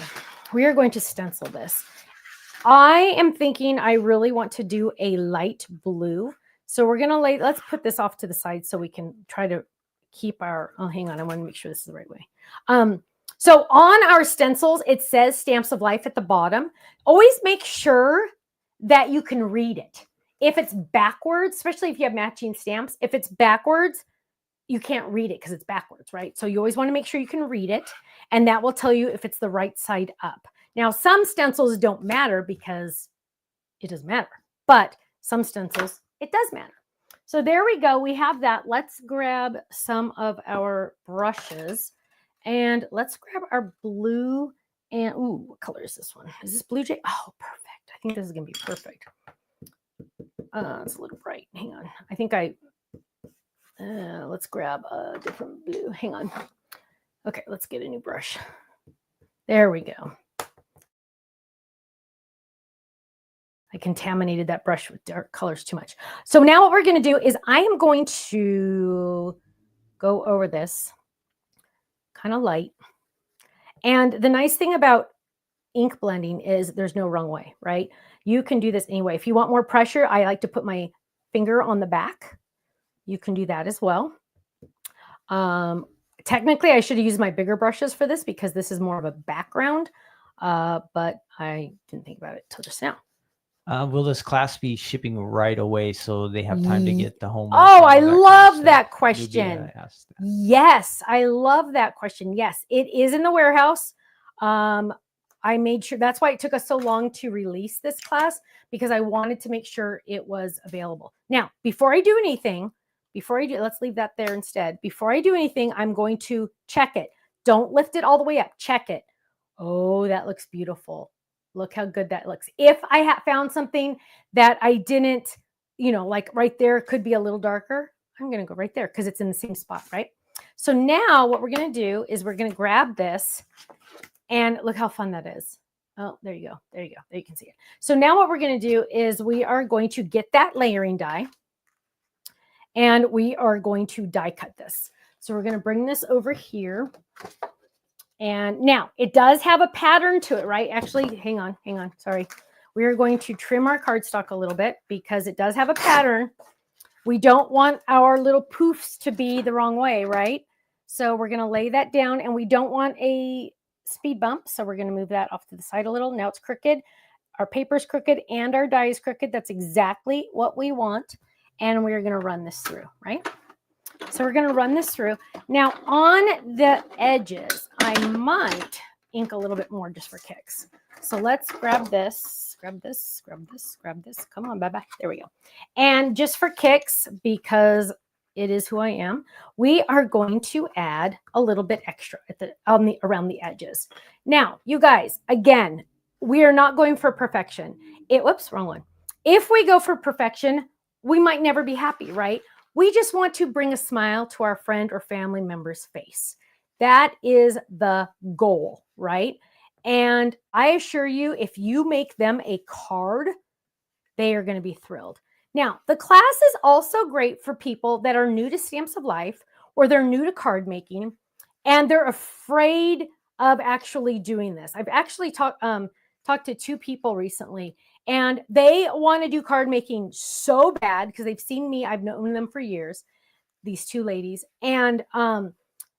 We are going to stencil this. I am thinking I really want to do a light blue. So we're going to let's put this off to the side so we can try to keep our, oh, hang on. I want to make sure this is the right way. So on our stencils, it says Stamps of Life at the bottom. Always make sure that you can read it. If it's backwards, especially if you have matching stamps, if it's backwards, you can't read it because it's backwards, right? So you always want to make sure you can read it, and that will tell you if it's the right side up. Now, some stencils don't matter because it doesn't matter, but some stencils, it does matter. So there we go. We have that. Let's grab some of our brushes and let's grab our blue and, ooh, what color is this one? Is this Blue Jay? Oh, perfect. I think this is going to be perfect. It's a little bright. Hang on. I think let's grab a different blue. Hang on. Okay, let's get a new brush. There we go. I contaminated that brush with dark colors too much. So now what we're going to do is I am going to go over this kind of light. And the nice thing about ink blending is there's no wrong way, right? You can do this anyway. If you want more pressure, I like to put my finger on the back. You can do that as well. Technically, I should have used my bigger brushes for this because this is more of a background, but I didn't think about it till just now. Will this class be shipping right away so they have time to get the homework? Oh, I love that question. Yes, I love that question. Yes, it is in the warehouse. I made sure, that's why it took us so long to release this class, because I wanted to make sure it was available. Now, before I do anything, let's leave that there instead. Before I do anything, I'm going to check it. Don't lift it all the way up. Check it. Oh, that looks beautiful. Look how good that looks. If I had found something that I didn't, like right there could be a little darker, I'm going to go right there because it's in the same spot, right? So now what we're going to do is we're going to grab this and look how fun that is. Oh, there you go. There you go. There you can see it. So now what we're going to do is we are going to get that layering die and we are going to die cut this. So we're going to bring this over here. And now it does have a pattern to it, right? Actually, hang on. Sorry. We are going to trim our cardstock a little bit because it does have a pattern. We don't want our little poofs to be the wrong way, right? So we're going to lay that down and we don't want a speed bump. So we're going to move that off to the side a little. Now it's crooked. Our paper's crooked and our die is crooked. That's exactly what we want. And we're going to run this through, right? So we're going to run this through. Now on the edges, I might ink a little bit more just for kicks. So let's grab this, grab this. Come on, bye-bye. There we go. And just for kicks, because it is who I am, we are going to add a little bit extra at around the edges. Now, you guys, again, we are not going for perfection. Whoops, wrong one. If we go for perfection, we might never be happy, right? We just want to bring a smile to our friend or family member's face. That is the goal, right? And I assure you, if you make them a card, they are going to be thrilled. Now, the class is also great for people that are new to Stamps of Life or they're new to card making and they're afraid of actually doing this. I've actually talked to two people recently and they want to do card making so bad because they've seen me. I've known them for years, these two ladies. And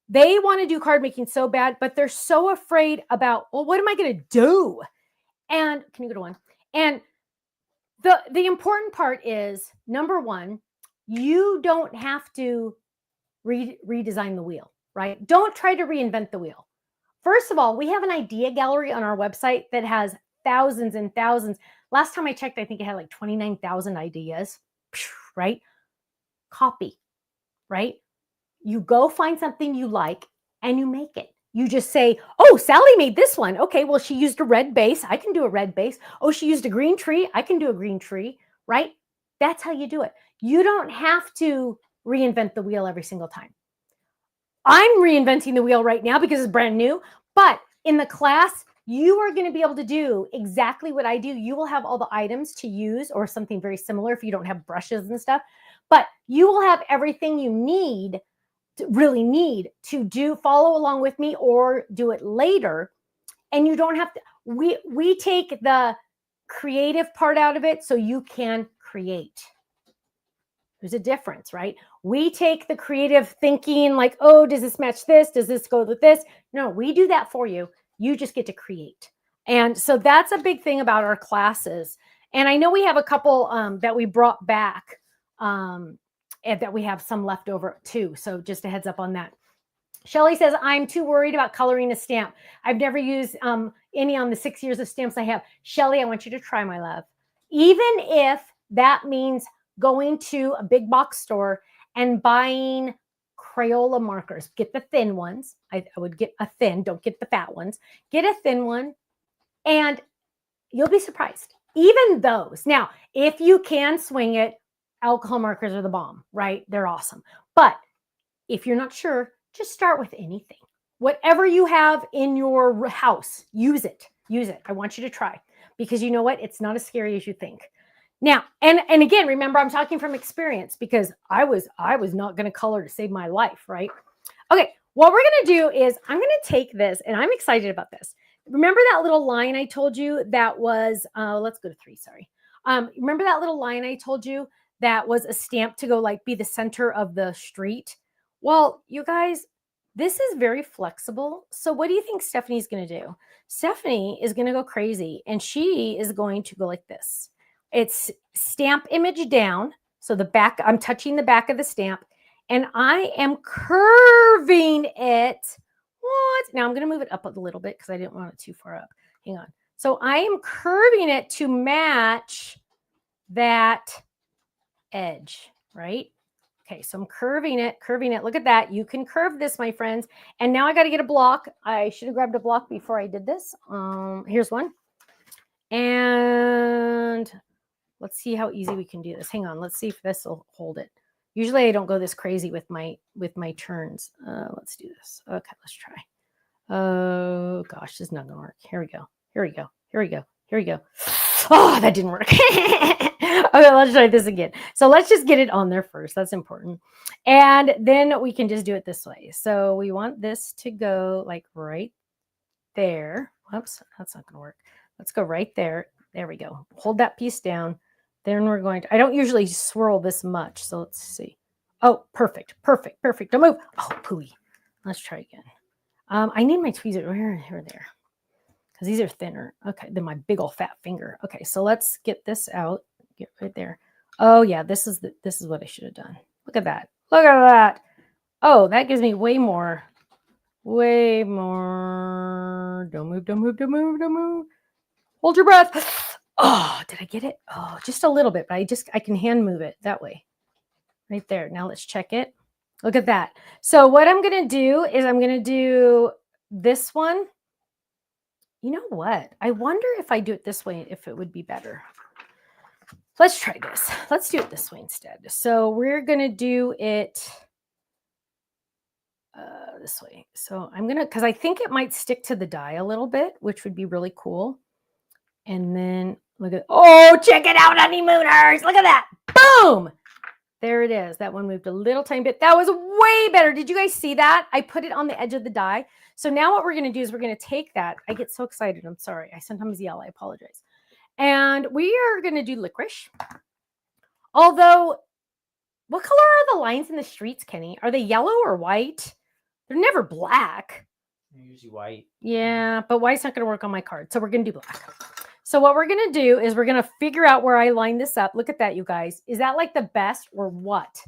they want to do card making so bad, but they're so afraid about, well, what am I going to do? And can you go to one? And the important part is, number one, you don't have to redesign the wheel, right? Don't try to reinvent the wheel. First of all, we have an idea gallery on our website that has thousands and thousands. Last time I checked, I think it had like 29,000 ideas, right? Copy, right? You go find something you like and you make it. You just say, oh, Sally made this one. Okay, well, she used a red base. I can do a red base. Oh, she used a green tree. I can do a green tree, right? That's how you do it. You don't have to reinvent the wheel every single time. I'm reinventing the wheel right now because it's brand new. But in the class, you are going to be able to do exactly what I do. You will have all the items to use or something very similar if you don't have brushes and stuff, but you will have everything you need to do, follow along with me or do it later. And you don't have to, we take the creative part out of it so you can create. There's a difference, right? We take the creative thinking like, oh, does this match this? Does this go with this? No, we do that for you. You just get to create. And so that's a big thing about our classes. And I know we have a couple that we brought back and that we have some left over too. So just a heads up on that. Shelly says, I'm too worried about coloring a stamp. I've never used any on the 6 years of stamps I have. Shelly, I want you to try, my love. Even if that means going to a big box store and buying Crayola markers. Get the thin ones. I would get a thin, don't get the fat ones. Get a thin one and you'll be surprised. Even those. Now, if you can swing it, alcohol markers are the bomb, right? They're awesome. But if you're not sure, just start with anything. Whatever you have in your house, use it. Use it. I want you to try because you know what? It's not as scary as you think. Now, and again, remember, I'm talking from experience because I was not going to color to save my life, right? Okay, what we're going to do is I'm going to take this, and I'm excited about this. Remember that little line I told you that was, let's go to 3, sorry. Remember that little line I told you that was a stamp to go like be the center of the street? Well, you guys, this is very flexible. So what do you think Stephanie's going to do? Stephanie is going to go crazy, and she is going to go like this. It's stamp image down. So the back, I'm touching the back of the stamp and I am curving it. What? Now I'm going to move it up a little bit because I didn't want it too far up. Hang on. So I am curving it to match that edge, right? Okay, so I'm curving it. Look at that. You can curve this, my friends. And now I got to get a block. I should have grabbed a block before I did this. Here's one. And let's see how easy we can do this. Hang on. Let's see if this will hold it. Usually I don't go this crazy with my turns. Let's do this. Okay, let's try. Oh gosh, this is not gonna work. Here we go. Oh, that didn't work. Okay, let's try this again. So let's just get it on there first. That's important. And then we can just do it this way. So we want this to go like right there. Whoops, that's not gonna work. Let's go right there. There we go. Hold that piece down. Then we're going to, I don't usually swirl this much. So let's see. Oh, perfect. Don't move. Oh, pooey. Let's try again. I need my tweezers here there because these are thinner. Okay, than my big old fat finger. Okay, so let's get this out. Get right there. Oh yeah, this is what I should have done. Look at that. Oh, that gives me way more. Don't move. Hold your breath. Oh, did I get it? Oh, just a little bit, but I can hand move it that way. Right there. Now let's check it. Look at that. So what I'm going to do is I'm going to do this one. You know what? I wonder if I do it this way, if it would be better. Let's try this. Let's do it this way instead. So we're going to do it this way. So I'm going to, because I think it might stick to the die a little bit, which would be really cool. And then look at, oh, check it out, honeymooners. Look at that. Boom. There it is. That one moved a little tiny bit. That was way better. Did you guys see that? I put it on the edge of the die. So now what we're going to do is we're going to take that. I get so excited. I'm sorry. I sometimes yell. I apologize. And we are going to do licorice. Although, what color are the lines in the streets, Kenny? Are they yellow or white? They're never black. They're usually white. Yeah, but white's not going to work on my card. So we're going to do black. So what we're going to do is we're going to figure out where I line this up. Look at that, you guys. Is that like the best or what?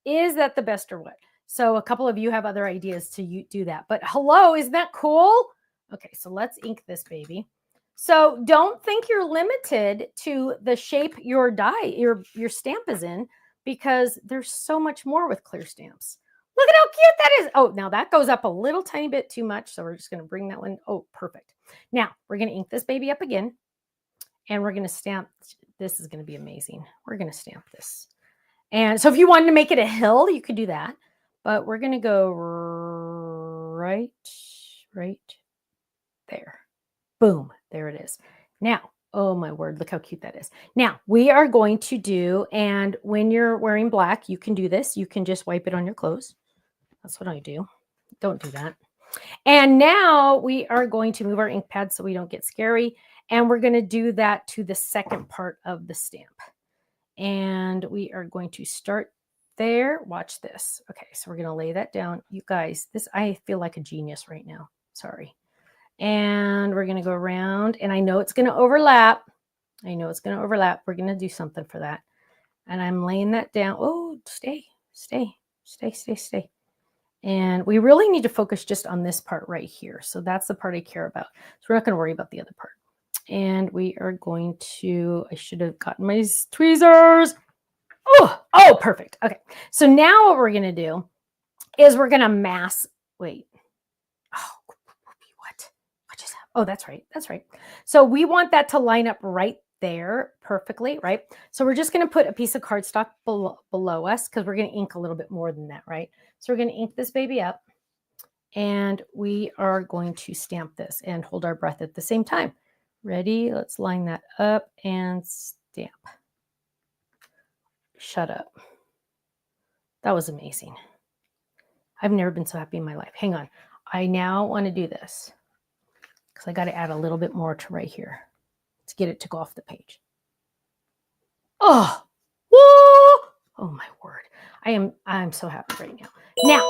Is that the best or what? So a couple of you have other ideas to do that. But hello, isn't that cool? Okay, so let's ink this baby. So don't think you're limited to the shape your die, your stamp is in, because there's so much more with clear stamps. Look at how cute that is. Oh, now that goes up a little tiny bit too much. So we're just going to bring that one. Oh, perfect. Now we're going to ink this baby up again. And we're going to stamp. This is going to be amazing. We're going to stamp this. And so if you wanted to make it a hill, you could do that. But we're going to go right there. Boom. There it is. Now, oh my word, look how cute that is. Now, we are going to do, and when you're wearing black, you can do this. You can just wipe it on your clothes. That's what I do. Don't do that. And now we are going to move our ink pad so we don't get scary. And we're going to do that to the second part of the stamp. And we are going to start there. Watch this. Okay, so we're going to lay that down. You guys, I feel like a genius right now. Sorry. And we're going to go around. And I know it's going to overlap. We're going to do something for that. And I'm laying that down. Oh, stay. And we really need to focus just on this part right here. So that's the part I care about. So we're not going to worry about the other part. And we are going to, I should have gotten my tweezers. Oh, perfect. Okay. So now what we're going to do is we're going to mask, wait. Oh, what just happened? Oh, that's right. So we want that to line up right there perfectly, right? So we're just going to put a piece of cardstock below us because we're going to ink a little bit more than that, right? So we're going to ink this baby up and we are going to stamp this and hold our breath at the same time. Ready? Let's line that up and stamp. Shut up. That was amazing. I've never been so happy in my life. Hang on. I now want to do this because I got to add a little bit more to right here to get it to go off the page. Oh, whoa! Oh my word. I'm so happy right now. Now,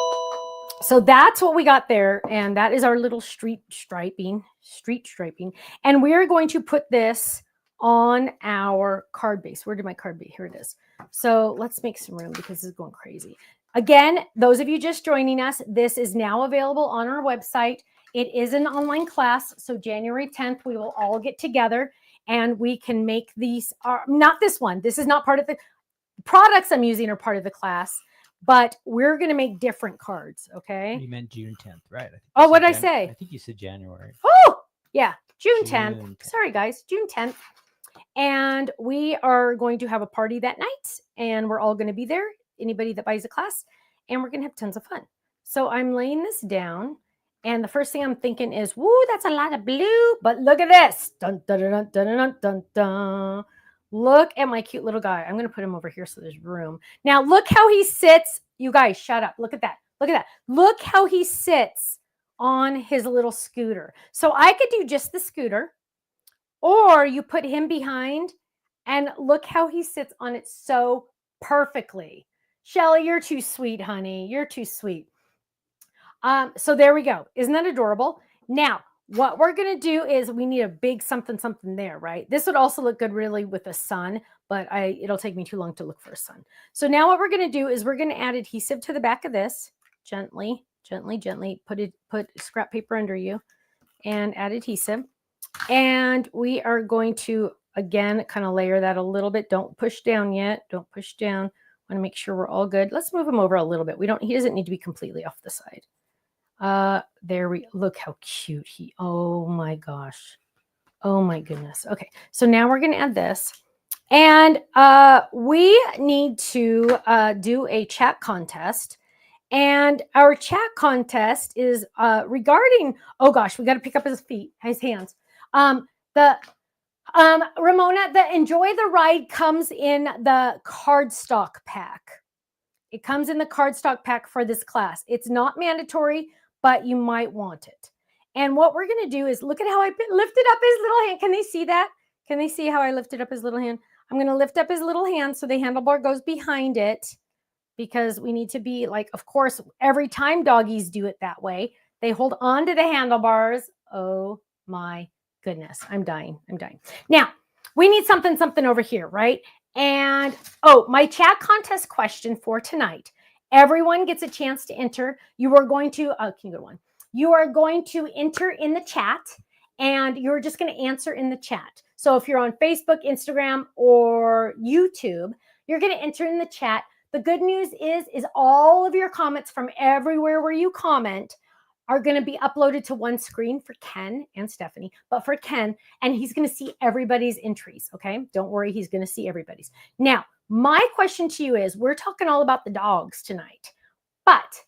so that's what we got there. And that is our little street striping. And we're going to put this on our card base. Where did my card be? Here it is. So let's make some room because this is going crazy. Again, those of you just joining us, this is now available on our website. It is an online class. So January 10th, we will all get together and we can make these, not this one. This is not part of the products I'm using are part of the class, but we're going to make different cards. Okay. You meant June 10th, right? Oh, what did I say? I think you said January. Oh, yeah. June 10th. Sorry, guys. June 10th. And we are going to have a party that night and we're all going to be there. Anybody that buys a class, and we're going to have tons of fun. So I'm laying this down. And the first thing I'm thinking is, woo, that's a lot of blue. But look at this. Dun, dun, dun, dun, dun, dun, dun. Look at my cute little guy. I'm going to put him over here so there's room. Now, look how he sits. You guys, shut up. Look at that. Look how he sits on his little scooter. So I could do just the scooter, or you put him behind, and look how he sits on it so perfectly. Shelly, you're too sweet, honey. You're too sweet. So there we go. Isn't that adorable? Now, what we're going to do is we need a big something there, right? This would also look good really with a sun, but it'll take me too long to look for a sun. So now what we're going to do is we're going to add adhesive to the back of this. Gently. Put scrap paper under you and add adhesive. And we are going to, again, kind of layer that a little bit. Don't push down yet. Don't push down. Want to make sure we're all good. Let's move him over a little bit. He doesn't need to be completely off the side. Look how cute oh my gosh. Oh my goodness. Okay. So now we're going to add this and, we need to, do a chat contest, and our chat contest is, regarding, oh gosh, we got to pick up his hands. Ramona, the Enjoy the Ride comes in the cardstock pack. It comes in the cardstock pack for this class. It's not mandatory, but you might want it. And what we're going to do is look at how I lifted up his little hand. Can they see that? Can they see how I lifted up his little hand? I'm going to lift up his little hand so the handlebar goes behind it, because we need to be like, of course, every time doggies do it that way, they hold on to the handlebars. Oh my goodness. I'm dying. Now, we need something over here, right? And, my chat contest question for tonight. Everyone gets a chance to enter. You are going to, can you go to one? You are going to enter in the chat, and you're just going to answer in the chat. So if you're on Facebook, Instagram, or YouTube, you're going to enter in the chat. The good news is all of your comments from everywhere where you comment are going to be uploaded to one screen for Ken and Stephanie, but for Ken, and he's going to see everybody's entries, okay? Don't worry, he's going to see everybody's. Now, my question to you is, we're talking all about the dogs tonight, but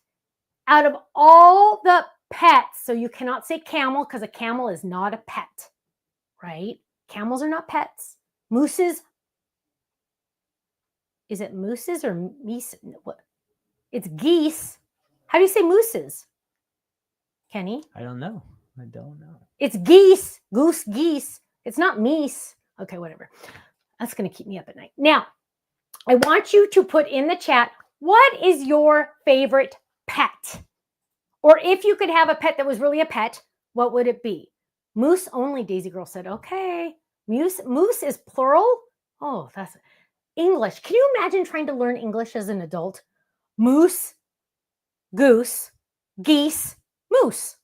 out of all the pets, so you cannot say camel because a camel is not a pet, right? Camels are not pets. Mooses. Is it mooses or meese? What? It's geese. How do you say mooses? Kenny? I don't know. I don't know. It's geese. Goose, geese. It's not meese. Okay, whatever. That's going to keep me up at night. Now, I want you to put in the chat, what is your favorite pet? Or if you could have a pet that was really a pet, what would it be? Moose only, Daisy Girl said. Okay. Moose is plural? Oh, that's English. Can you imagine trying to learn English as an adult? Moose, goose, geese, moose.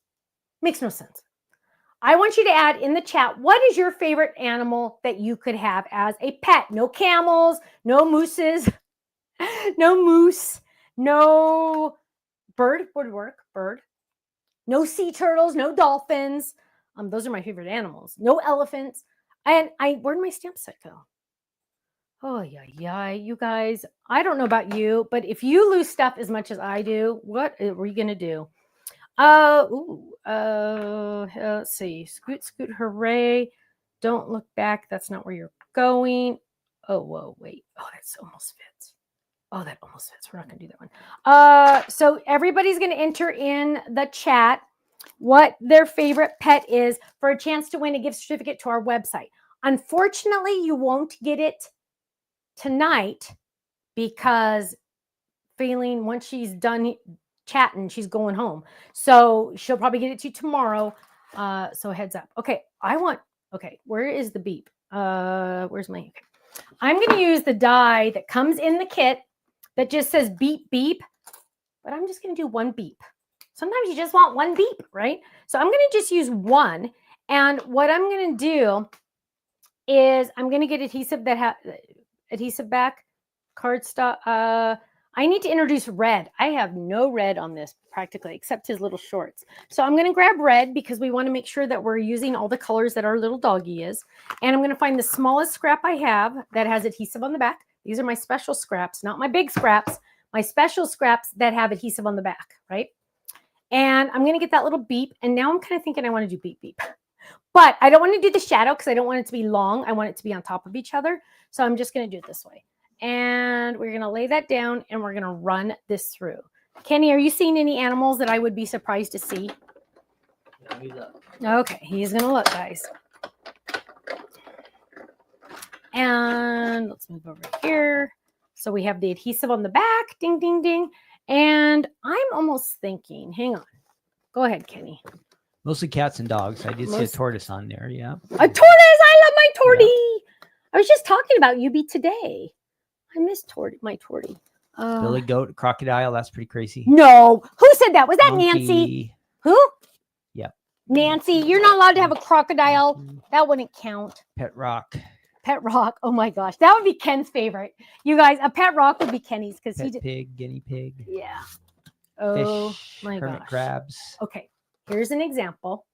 Makes no sense. I want you to add in the chat, what is your favorite animal that you could have as a pet? No camels, no mooses, no moose, no bird would work, bird. No sea turtles, no dolphins. Those are my favorite animals. No elephants. And where'd my stamp set go? Oh, yeah, you guys. I don't know about you, but if you lose stuff as much as I do, what are we going to do? Let's see. Scoot, scoot, hooray. Don't look back. That's not where you're going. Oh, whoa, wait. Oh, that's almost fits. Oh, that almost fits. We're not going to do that one. So everybody's going to enter in the chat what their favorite pet is for a chance to win a gift certificate to our website. Unfortunately, you won't get it tonight because Faylene, once she's done chatting, she's going home. So she'll probably get it to you tomorrow. So heads up. Okay, where is the beep? Where's my, okay. I'm going to use the die that comes in the kit that just says beep, beep, but I'm just going to do one beep. Sometimes you just want one beep, right? So I'm going to just use one. And what I'm going to do is I'm going to get adhesive adhesive back, cardstock. I need to introduce red. I have no red on this practically, except his little shorts. So I'm going to grab red because we want to make sure that we're using all the colors that our little doggy is. And I'm going to find the smallest scrap I have that has adhesive on the back. These are my special scraps, not my big scraps, my special scraps that have adhesive on the back, right? And I'm going to get that little beep. And now I'm kind of thinking I want to do beep, beep. But I don't want to do the shadow because I don't want it to be long. I want it to be on top of each other. So I'm just going to do it this way. And we're going to lay that down and we're going to run this through. Kenny, are you seeing any animals that I would be surprised to see? Let me look. Okay, he's going to look, guys. And let's move over here. So we have the adhesive on the back. Ding, ding, ding. And I'm almost thinking, hang on. Go ahead, Kenny. Mostly cats and dogs. I did see a tortoise on there. Yeah. A tortoise. I love my tortie. Yeah. I was just talking about Yubi today. I miss my tortie. Billy goat, crocodile. That's pretty crazy. No. Who said that? Was that Monkey. Nancy? Who? Yeah. Nancy, you're not allowed to have a crocodile. That wouldn't count. Pet rock. Pet rock. Oh my gosh. That would be Ken's favorite. You guys, a pet rock would be Kenny's because he did. Pig, guinea pig. Yeah. Oh fish, my hermit gosh. crabs. Okay. Here's an example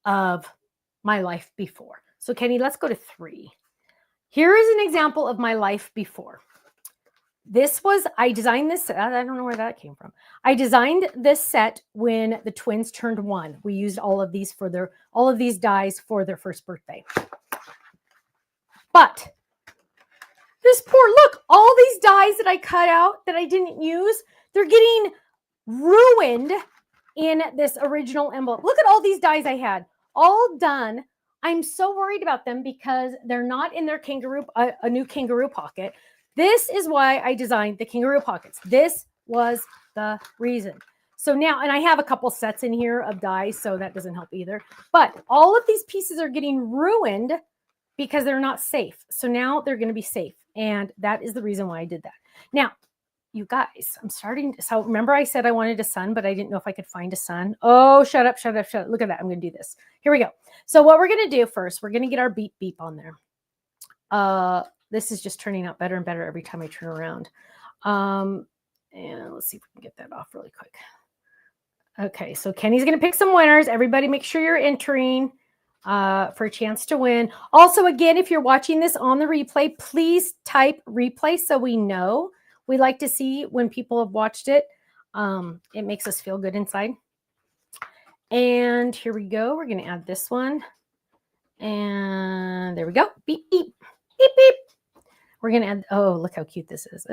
of my life before. So Kenny, let's go to 3. Here is an example of my life before. I designed this. I don't know where that came from. I designed this set when the twins turned 1. We used all of these dies for their first birthday. But look, all these dies that I cut out that I didn't use, they're getting ruined in this original envelope. Look at all these dies I had, all done. I'm so worried about them because they're not in their a new kangaroo pocket. This is why I designed the kangaroo pockets. This was the reason. So now, and I have a couple sets in here of dies, so that doesn't help either. But all of these pieces are getting ruined because they're not safe. So now they're going to be safe. And that is the reason why I did that. Now, you guys, so remember I said I wanted a sun, but I didn't know if I could find a sun. Oh, shut up. Look at that. I'm going to do this. Here we go. So what we're going to do first, we're going to get our beep beep on there. This is just turning out better and better every time I turn around. And let's see if we can get that off really quick. Okay, so Kenny's going to pick some winners. Everybody make sure you're entering for a chance to win. Also, again, if you're watching this on the replay, please type replay so we know. We like to see when people have watched it. It makes us feel good inside. And here we go. We're going to add this one. And there we go. Beep, beep, beep, beep. We're going to add, oh, look how cute this is.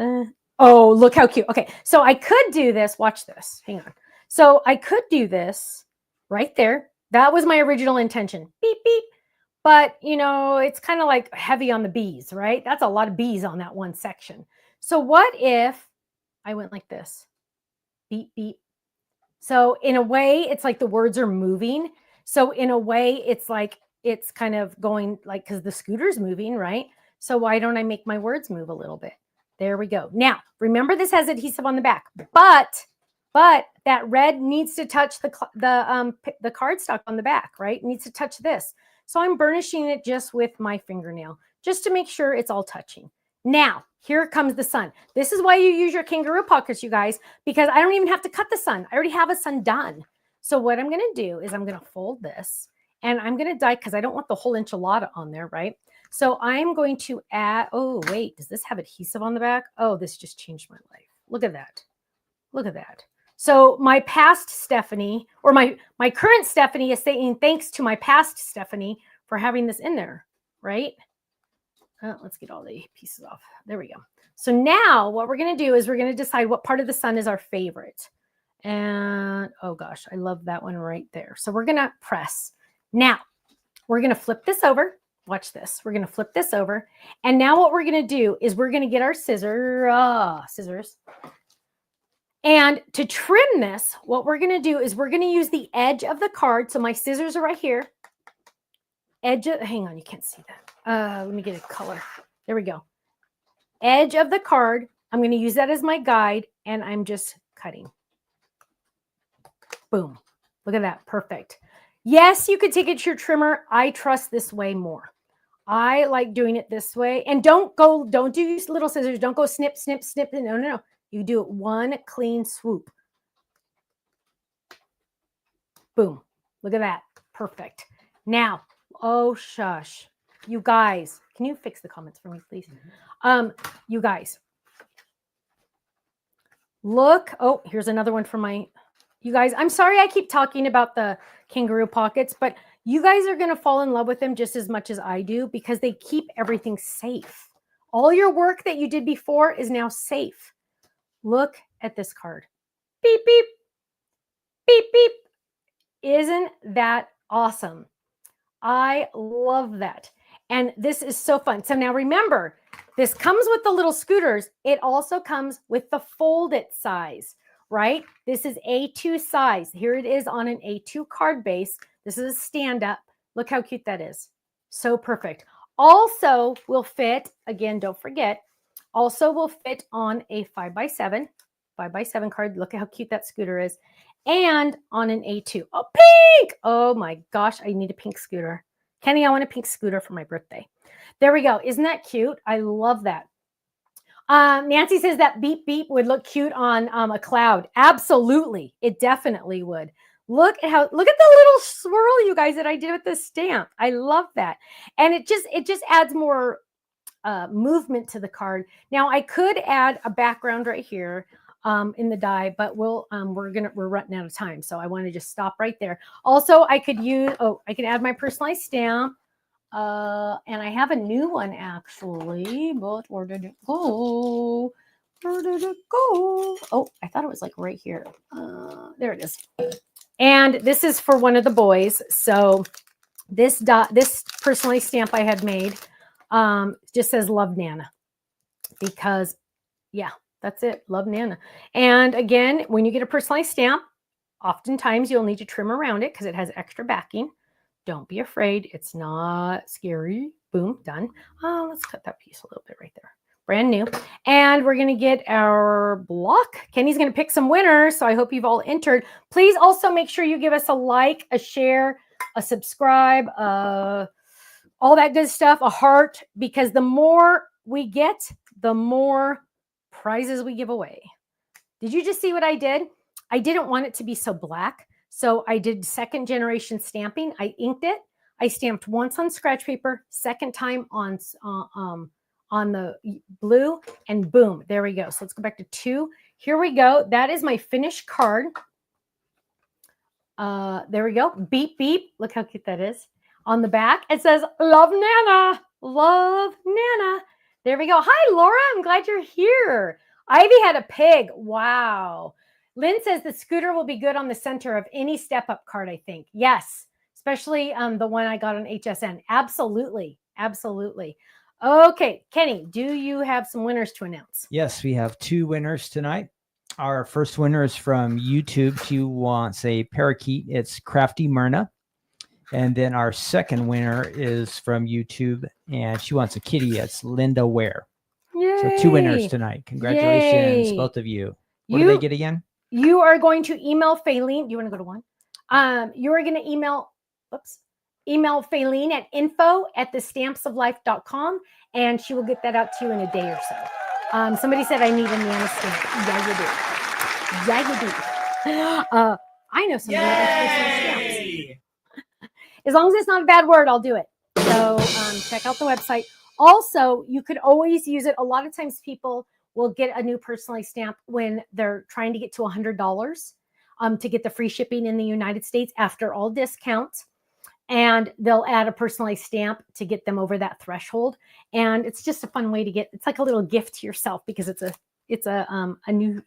Oh, look how cute. Okay, so I could do this. Watch this. Hang on. So I could do this right there. That was my original intention. Beep, beep. But, you know, it's kind of like heavy on the bees, right? That's a lot of bees on that one section. So what if I went like this? Beep, beep. So in a way, it's like the words are moving. So in a way, it's like, it's kind of going like, because the scooter's moving, right? So why don't I make my words move a little bit? There we go. Now, remember this has adhesive on the back, but that red needs to touch the cardstock on the back, right? It needs to touch this. So I'm burnishing it just with my fingernail, just to make sure it's all touching. Now, here comes the sun. This is why you use your kangaroo pockets, you guys, because I don't even have to cut the sun. I already have a sun done. So what I'm going to do is I'm going to fold this and I'm going to die because I don't want the whole enchilada on there, right? So I'm going to add, oh, wait, does this have adhesive on the back? Oh, this just changed my life. Look at that. Look at that. So my past Stephanie, or my current Stephanie is saying thanks to my past Stephanie for having this in there, right? Let's get all the pieces off. There we go. So now what we're going to do is we're going to decide what part of the sun is our favorite. And, oh gosh, I love that one right there. So we're going to press. Now, we're going to flip this over. Watch this. We're going to flip this over. And now what we're going to do is we're going to get our scissors. And to trim this, what we're going to do is we're going to use the edge of the card. So my scissors are right here. Hang on, you can't see that. Let me get a color. There we go. Edge of the card. I'm going to use that as my guide, and I'm just cutting. Boom. Look at that. Perfect. Yes, you could take it to your trimmer. I trust this way more. I like doing it this way. And don't do little scissors. Don't go snip, snip, snip. No. You do it one clean swoop. Boom. Look at that. Perfect. Now, oh, shush. You guys, can you fix the comments for me, please? You guys, look. Oh, here's another one from you guys. I'm sorry I keep talking about the kangaroo pockets, but you guys are going to fall in love with them just as much as I do because they keep everything safe. All your work that you did before is now safe. Look at this card. Beep, beep, beep, beep. Isn't that awesome? I love that. And this is so fun. So now remember, this comes with the little scooters. It also comes with the folded size, right? This is A2 size. Here it is on an A2 card base. This is a stand-up. Look how cute that is. So perfect. Also will fit, again, don't forget, also will fit on a 5x7 card. Look at how cute that scooter is. And on an A2. Oh, pink! Oh my gosh, I need a pink scooter. Kenny, I want a pink scooter for my birthday. There we go. Isn't that cute? I love that. Nancy says that beep beep would look cute on a cloud. Absolutely. It definitely would. Look at the little swirl, you guys, that I did with this stamp. I love that. And it just adds more movement to the card. Now I could add a background right here in the die, but we're running out of time. So I want to just stop right there. Also, I could add my personalized stamp. And I have a new one actually, but where did it go? Where did it go? Oh, I thought it was like right here. There it is. And this is for one of the boys. So this personalized stamp I had made just says Love Nana because yeah, that's it. Love Nana. And again, when you get a personalized stamp, oftentimes you'll need to trim around it because it has extra backing. Don't be afraid. It's not scary. Boom, done. Oh, let's cut that piece a little bit right there. Brand new. And we're going to get our block. Kenny's going to pick some winners. So I hope you've all entered. Please also make sure you give us a like, a share, a subscribe, all that good stuff, a heart, because the more we get, the more prizes we give away. Did you just see what I did? I didn't want it to be so black. So I did second generation stamping. I inked it. I stamped once on scratch paper, second time on the blue, and boom, there we go. So let's go back to 2. Here we go. That is my finished card. There we go. Beep, beep. Look how cute that is. On the back, it says, love Nana, love Nana. There we go. Hi, Laura. I'm glad you're here. Ivy had a pig. Wow. Lynn says the scooter will be good on the center of any step-up card, I think. Yes, especially the one I got on HSN. Absolutely. Absolutely. Okay, Kenny, do you have some winners to announce? Yes, we have 2 winners tonight. Our first winner is from YouTube. She wants a parakeet. It's Crafty Myrna. And then our second winner is from YouTube, and she wants a kitty. It's Linda Ware. Yay. So 2 winners tonight. Congratulations, Yay. both of you. What do they get again? You are going to email Faylene. Do you want to go to one? You are going to email Faylene at info@thestampsoflife.com, and she will get that out to you in a day or so. Somebody said I need a Nana stamp. Yeah, you do. Yeah, you do. I know somebody that likes stamps. As long as it's not a bad word, I'll do it. So check out the website. Also, you could always use it. A lot of times people will get a new personalized stamp when they're trying to get to $100 to get the free shipping in the United States after all discounts. And they'll add a personalized stamp to get them over that threshold. And it's just a fun way to get, it's like a little gift to yourself because it's a new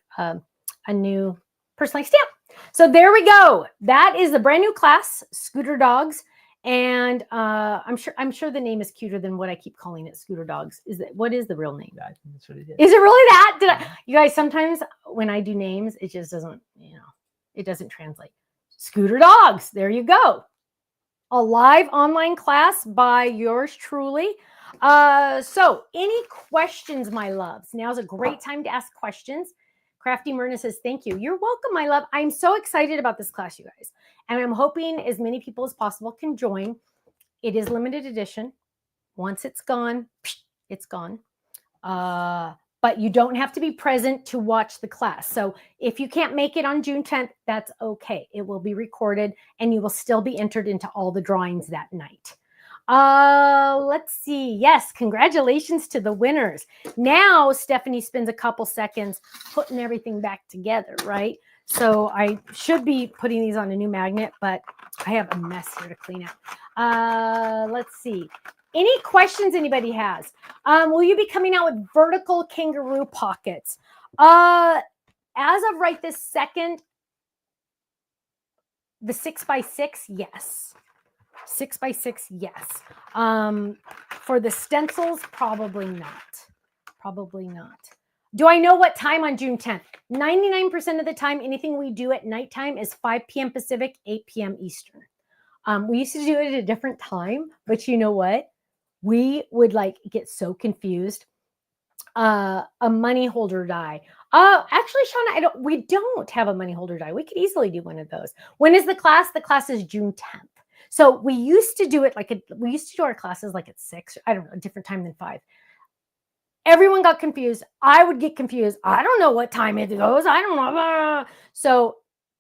personalized stamp. So there we go. That is the brand new class, Scooter Dogs. And I'm sure the name is cuter than what I keep calling it, Scooter Dogs. What is the real name? That's what it is. Is it really that? You guys, sometimes when I do names, it just doesn't, it doesn't translate. Scooter Dogs. There you go. A live online class by yours truly. So any questions, my loves? Now's a great time to ask questions. Crafty Myrna says, thank you. You're welcome, my love. I'm so excited about this class, you guys. And I'm hoping as many people as possible can join. It is limited edition. Once it's gone, it's gone. But you don't have to be present to watch the class. So if you can't make it on June 10th, that's okay. It will be recorded and you will still be entered into all the drawings that night. Let's see. Yes, congratulations to the winners. Now Stephanie spends a couple seconds putting everything back together, right? So I should be putting these on a new magnet, but I have a mess here to clean up. Let's see. Any questions anybody has? Will you be coming out with vertical kangaroo pockets? As of right this second, the 6x6, yes. 6x6, yes. For the stencils, probably not. Probably not. Do I know what time on June 10th? 99% of the time, anything we do at nighttime is 5 p.m. Pacific, 8 p.m. Eastern. We used to do it at a different time, but you know what? We would get so confused. A money holder die. Actually, Shauna, we don't have a money holder die. We could easily do one of those. When is the class? The class is June 10th. So we used to do it we used to do our classes at 6. I don't know, a different time than 5. Everyone got confused. I would get confused. I don't know what time it goes. I don't know. So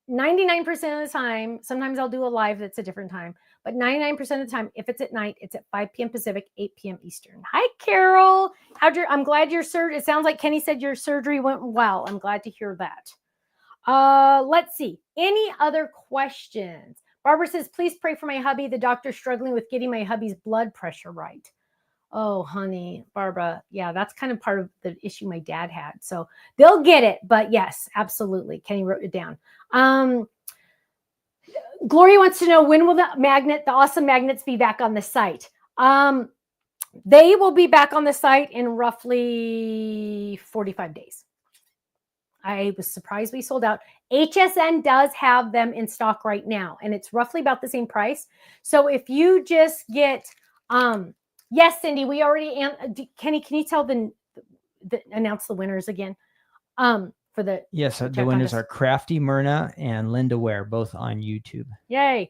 99% of the time, sometimes I'll do a live that's a different time, but 99% of the time, if it's at night, it's at 5 p.m. Pacific, 8 p.m. Eastern. Hi, Carol. I'm glad your surgery, it sounds like Kenny said your surgery went well. I'm glad to hear that. Let's see. Any other questions? Barbara says, please pray for my hubby. The doctor's struggling with getting my hubby's blood pressure right. Oh, honey, Barbara. Yeah, that's kind of part of the issue my dad had. So they'll get it. But yes, absolutely. Kenny wrote it down. Gloria wants to know, when will the awesome magnets be back on the site? They will be back on the site in roughly 45 days. I was surprised we sold out. HSN does have them in stock right now, and it's roughly about the same price. So if you just get, yes, Cindy, we already, Kenny, can you tell announce the winners again? For the Yes, the winners are Crafty Myrna and Linda Ware, both on YouTube. Yay.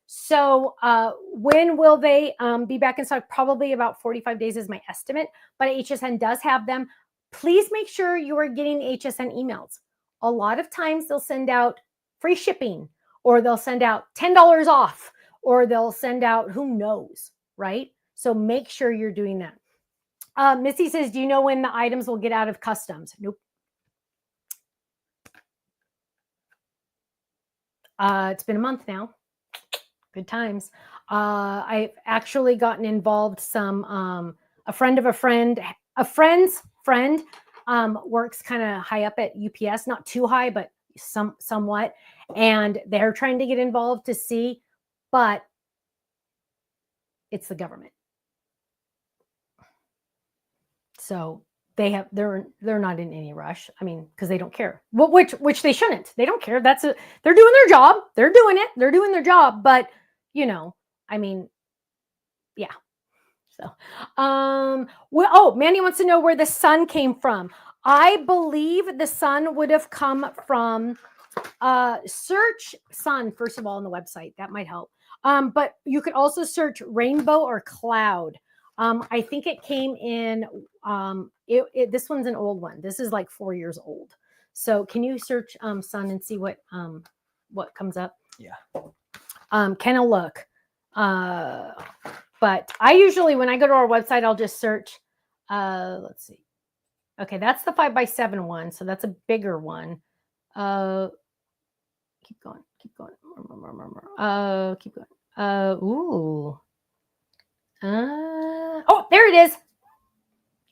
So when will they be back in stock? Probably about 45 days is my estimate, but HSN does have them. Please make sure you are getting HSN emails. A lot of times they'll send out free shipping, or they'll send out $10 off, or they'll send out who knows, right? So make sure you're doing that. Missy says, do you know when the items will get out of customs? Nope. It's been a month now. Good times. I've actually gotten involved a friend of a friend, a friend's friend works kind of high up at UPS, not too high, but somewhat. And they're trying to get involved to see, but it's the government. So they're not in any rush. I mean, because they don't care. Well, which they shouldn't. They don't care. They're doing their job. They're doing it. They're doing their job. But I mean, yeah. So, Mandy wants to know where the sun came from. I believe the sun would have come from search sun first of all on the website. That might help. But you could also search rainbow or cloud. I think it came in. This one's an old one. This is like 4 years old. So can you search sun and see what comes up? Yeah. Can I look? But I usually, when I go to our website, I'll just search. Let's see. Okay, that's the 5x7 one. So that's a bigger one. Keep going. Keep going. Keep going. Ooh. Oh, there it is.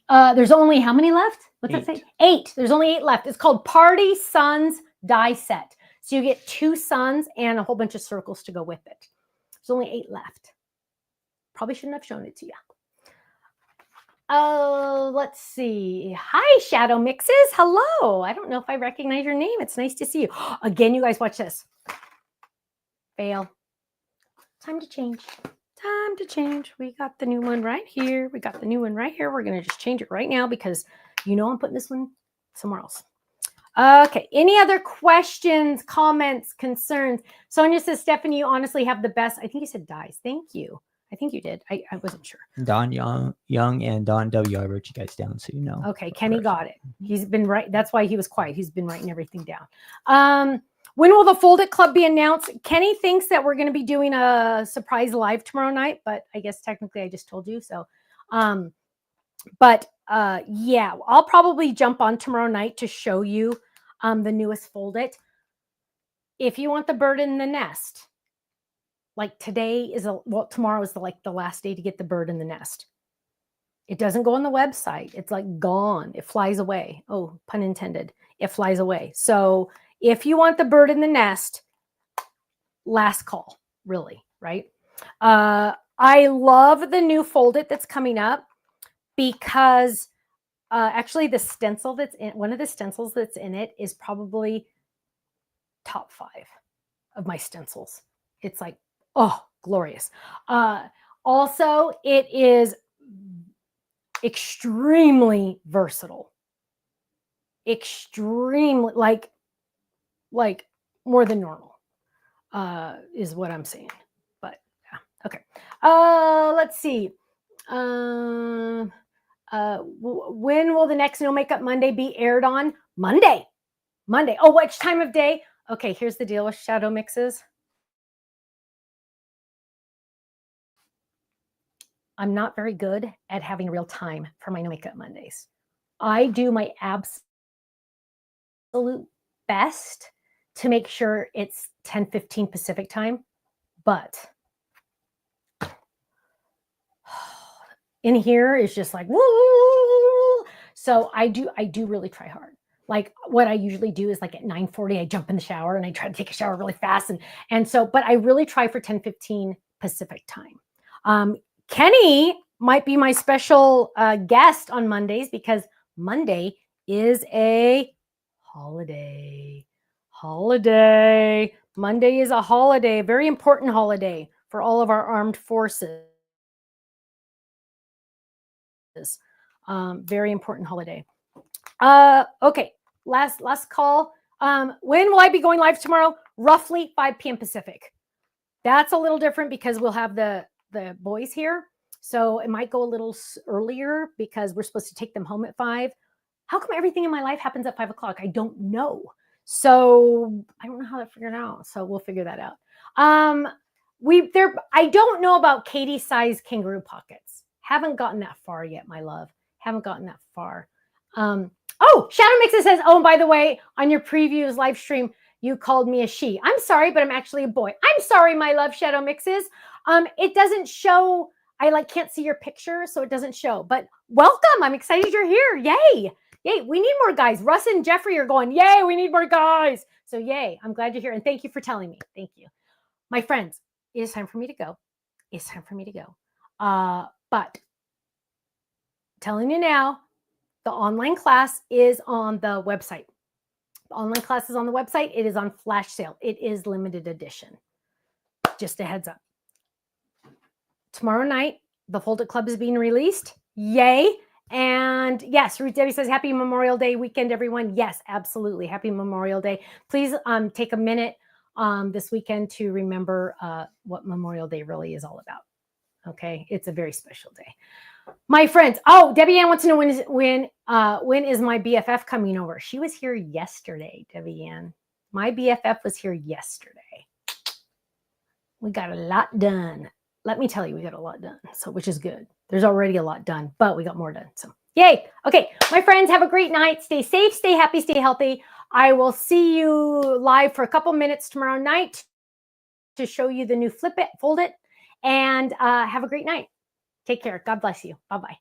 There's only how many left? What's that say? 8. There's only 8 left. It's called Party Suns Die Set. So you get 2 suns and a whole bunch of circles to go with it. There's only 8 left. Probably shouldn't have shown it to you. Oh, let's see. Hi, Shadow Mixes. Hello. I don't know if I recognize your name. It's nice to see you. Again, you guys watch this. Fail. Time to change. Time to change. We got the new one right here. We got the new one right here. We're going to just change it right now because I'm putting this one somewhere else. Okay. Any other questions, comments, concerns? Sonia says, Stephanie, you honestly have the best. I think you said dies. Thank you. I think you did. I wasn't sure. Don Young and Don W. I wrote you guys down so you know. Okay. Kenny got it. He's been right. That's why he was quiet. He's been writing everything down. When will the Fold It Club be announced? Kenny thinks that we're going to be doing a surprise live tomorrow night, but I guess technically I just told you. So, yeah, I'll probably jump on tomorrow night to show you the newest Fold It. If you want the bird in the nest, like tomorrow is the last day to get the bird in the nest. It doesn't go on the website. It's like gone. It flies away. Oh, pun intended. It flies away. So if you want the bird in the nest, last call, really, right? I love the new Fold It that's coming up because actually the stencil one of the stencils that's in it is probably top 5 of my stencils. It's like, oh, glorious. Also, it is extremely versatile. Extremely, like more than normal, is what I'm saying. But yeah, okay. Let's see. When will the next No Makeup Monday be aired on? Monday. Oh, which time of day? Okay, here's the deal with Shadow Mixes. I'm not very good at having real time for my No Makeup Mondays. I do my absolute best to make sure it's 10:15 Pacific time, but in here is just like, woo. So I do really try hard. Like what I usually do is like at 9:40, I jump in the shower and I try to take a shower really fast. And so, but I really try for 10:15 Pacific time. Kenny might be my special guest on Mondays because Monday is a holiday. Monday is a holiday, a very important holiday for all of our armed forces. Very important holiday. Okay, last call. When will I be going live tomorrow? Roughly 5 p.m. Pacific. That's a little different because we'll have the boys here. So it might go a little earlier because we're supposed to take them home at 5. How come everything in my life happens at 5 o'clock? I don't know. So I don't know how to figure it out. So we'll figure that out. I don't know about Katie's size kangaroo pockets. Haven't gotten that far yet, my love. Haven't gotten that far. Oh, Shadow Mixer says, oh, and by the way, on your previews live stream, You called me a she. I'm sorry, but I'm actually a boy. I'm sorry, my love, Shadow Mixes. It doesn't show. I can't see your picture, so it doesn't show. But welcome. I'm excited you're here. Yay. Yay. We need more guys. Russ and Jeffrey are going, yay, we need more guys. So yay. I'm glad you're here. And thank you for telling me. Thank you. My friends, it is time for me to go. It's time for me to go. But telling you now, the online class is on the website. The online class is on the website. It is on flash sale. It is limited edition. Just a heads up. Tomorrow night, the Fold It Club is being released. Yay. And yes, Ruth Debbie says, happy Memorial Day weekend, everyone. Yes, absolutely. Happy Memorial Day. Please take a minute this weekend to remember what Memorial Day really is all about. Okay. It's a very special day. My friends. Oh, Debbie Ann wants to know when is my BFF coming over? She was here yesterday, Debbie Ann. My BFF was here yesterday. We got a lot done. Let me tell you, we got a lot done. So, which is good. There's already a lot done, but we got more done. So, yay. Okay, my friends, have a great night. Stay safe, stay happy, stay healthy. I will see you live for a couple minutes tomorrow night to show you the new Flip It, Fold It, and have a great night. Take care. God bless you. Bye-bye.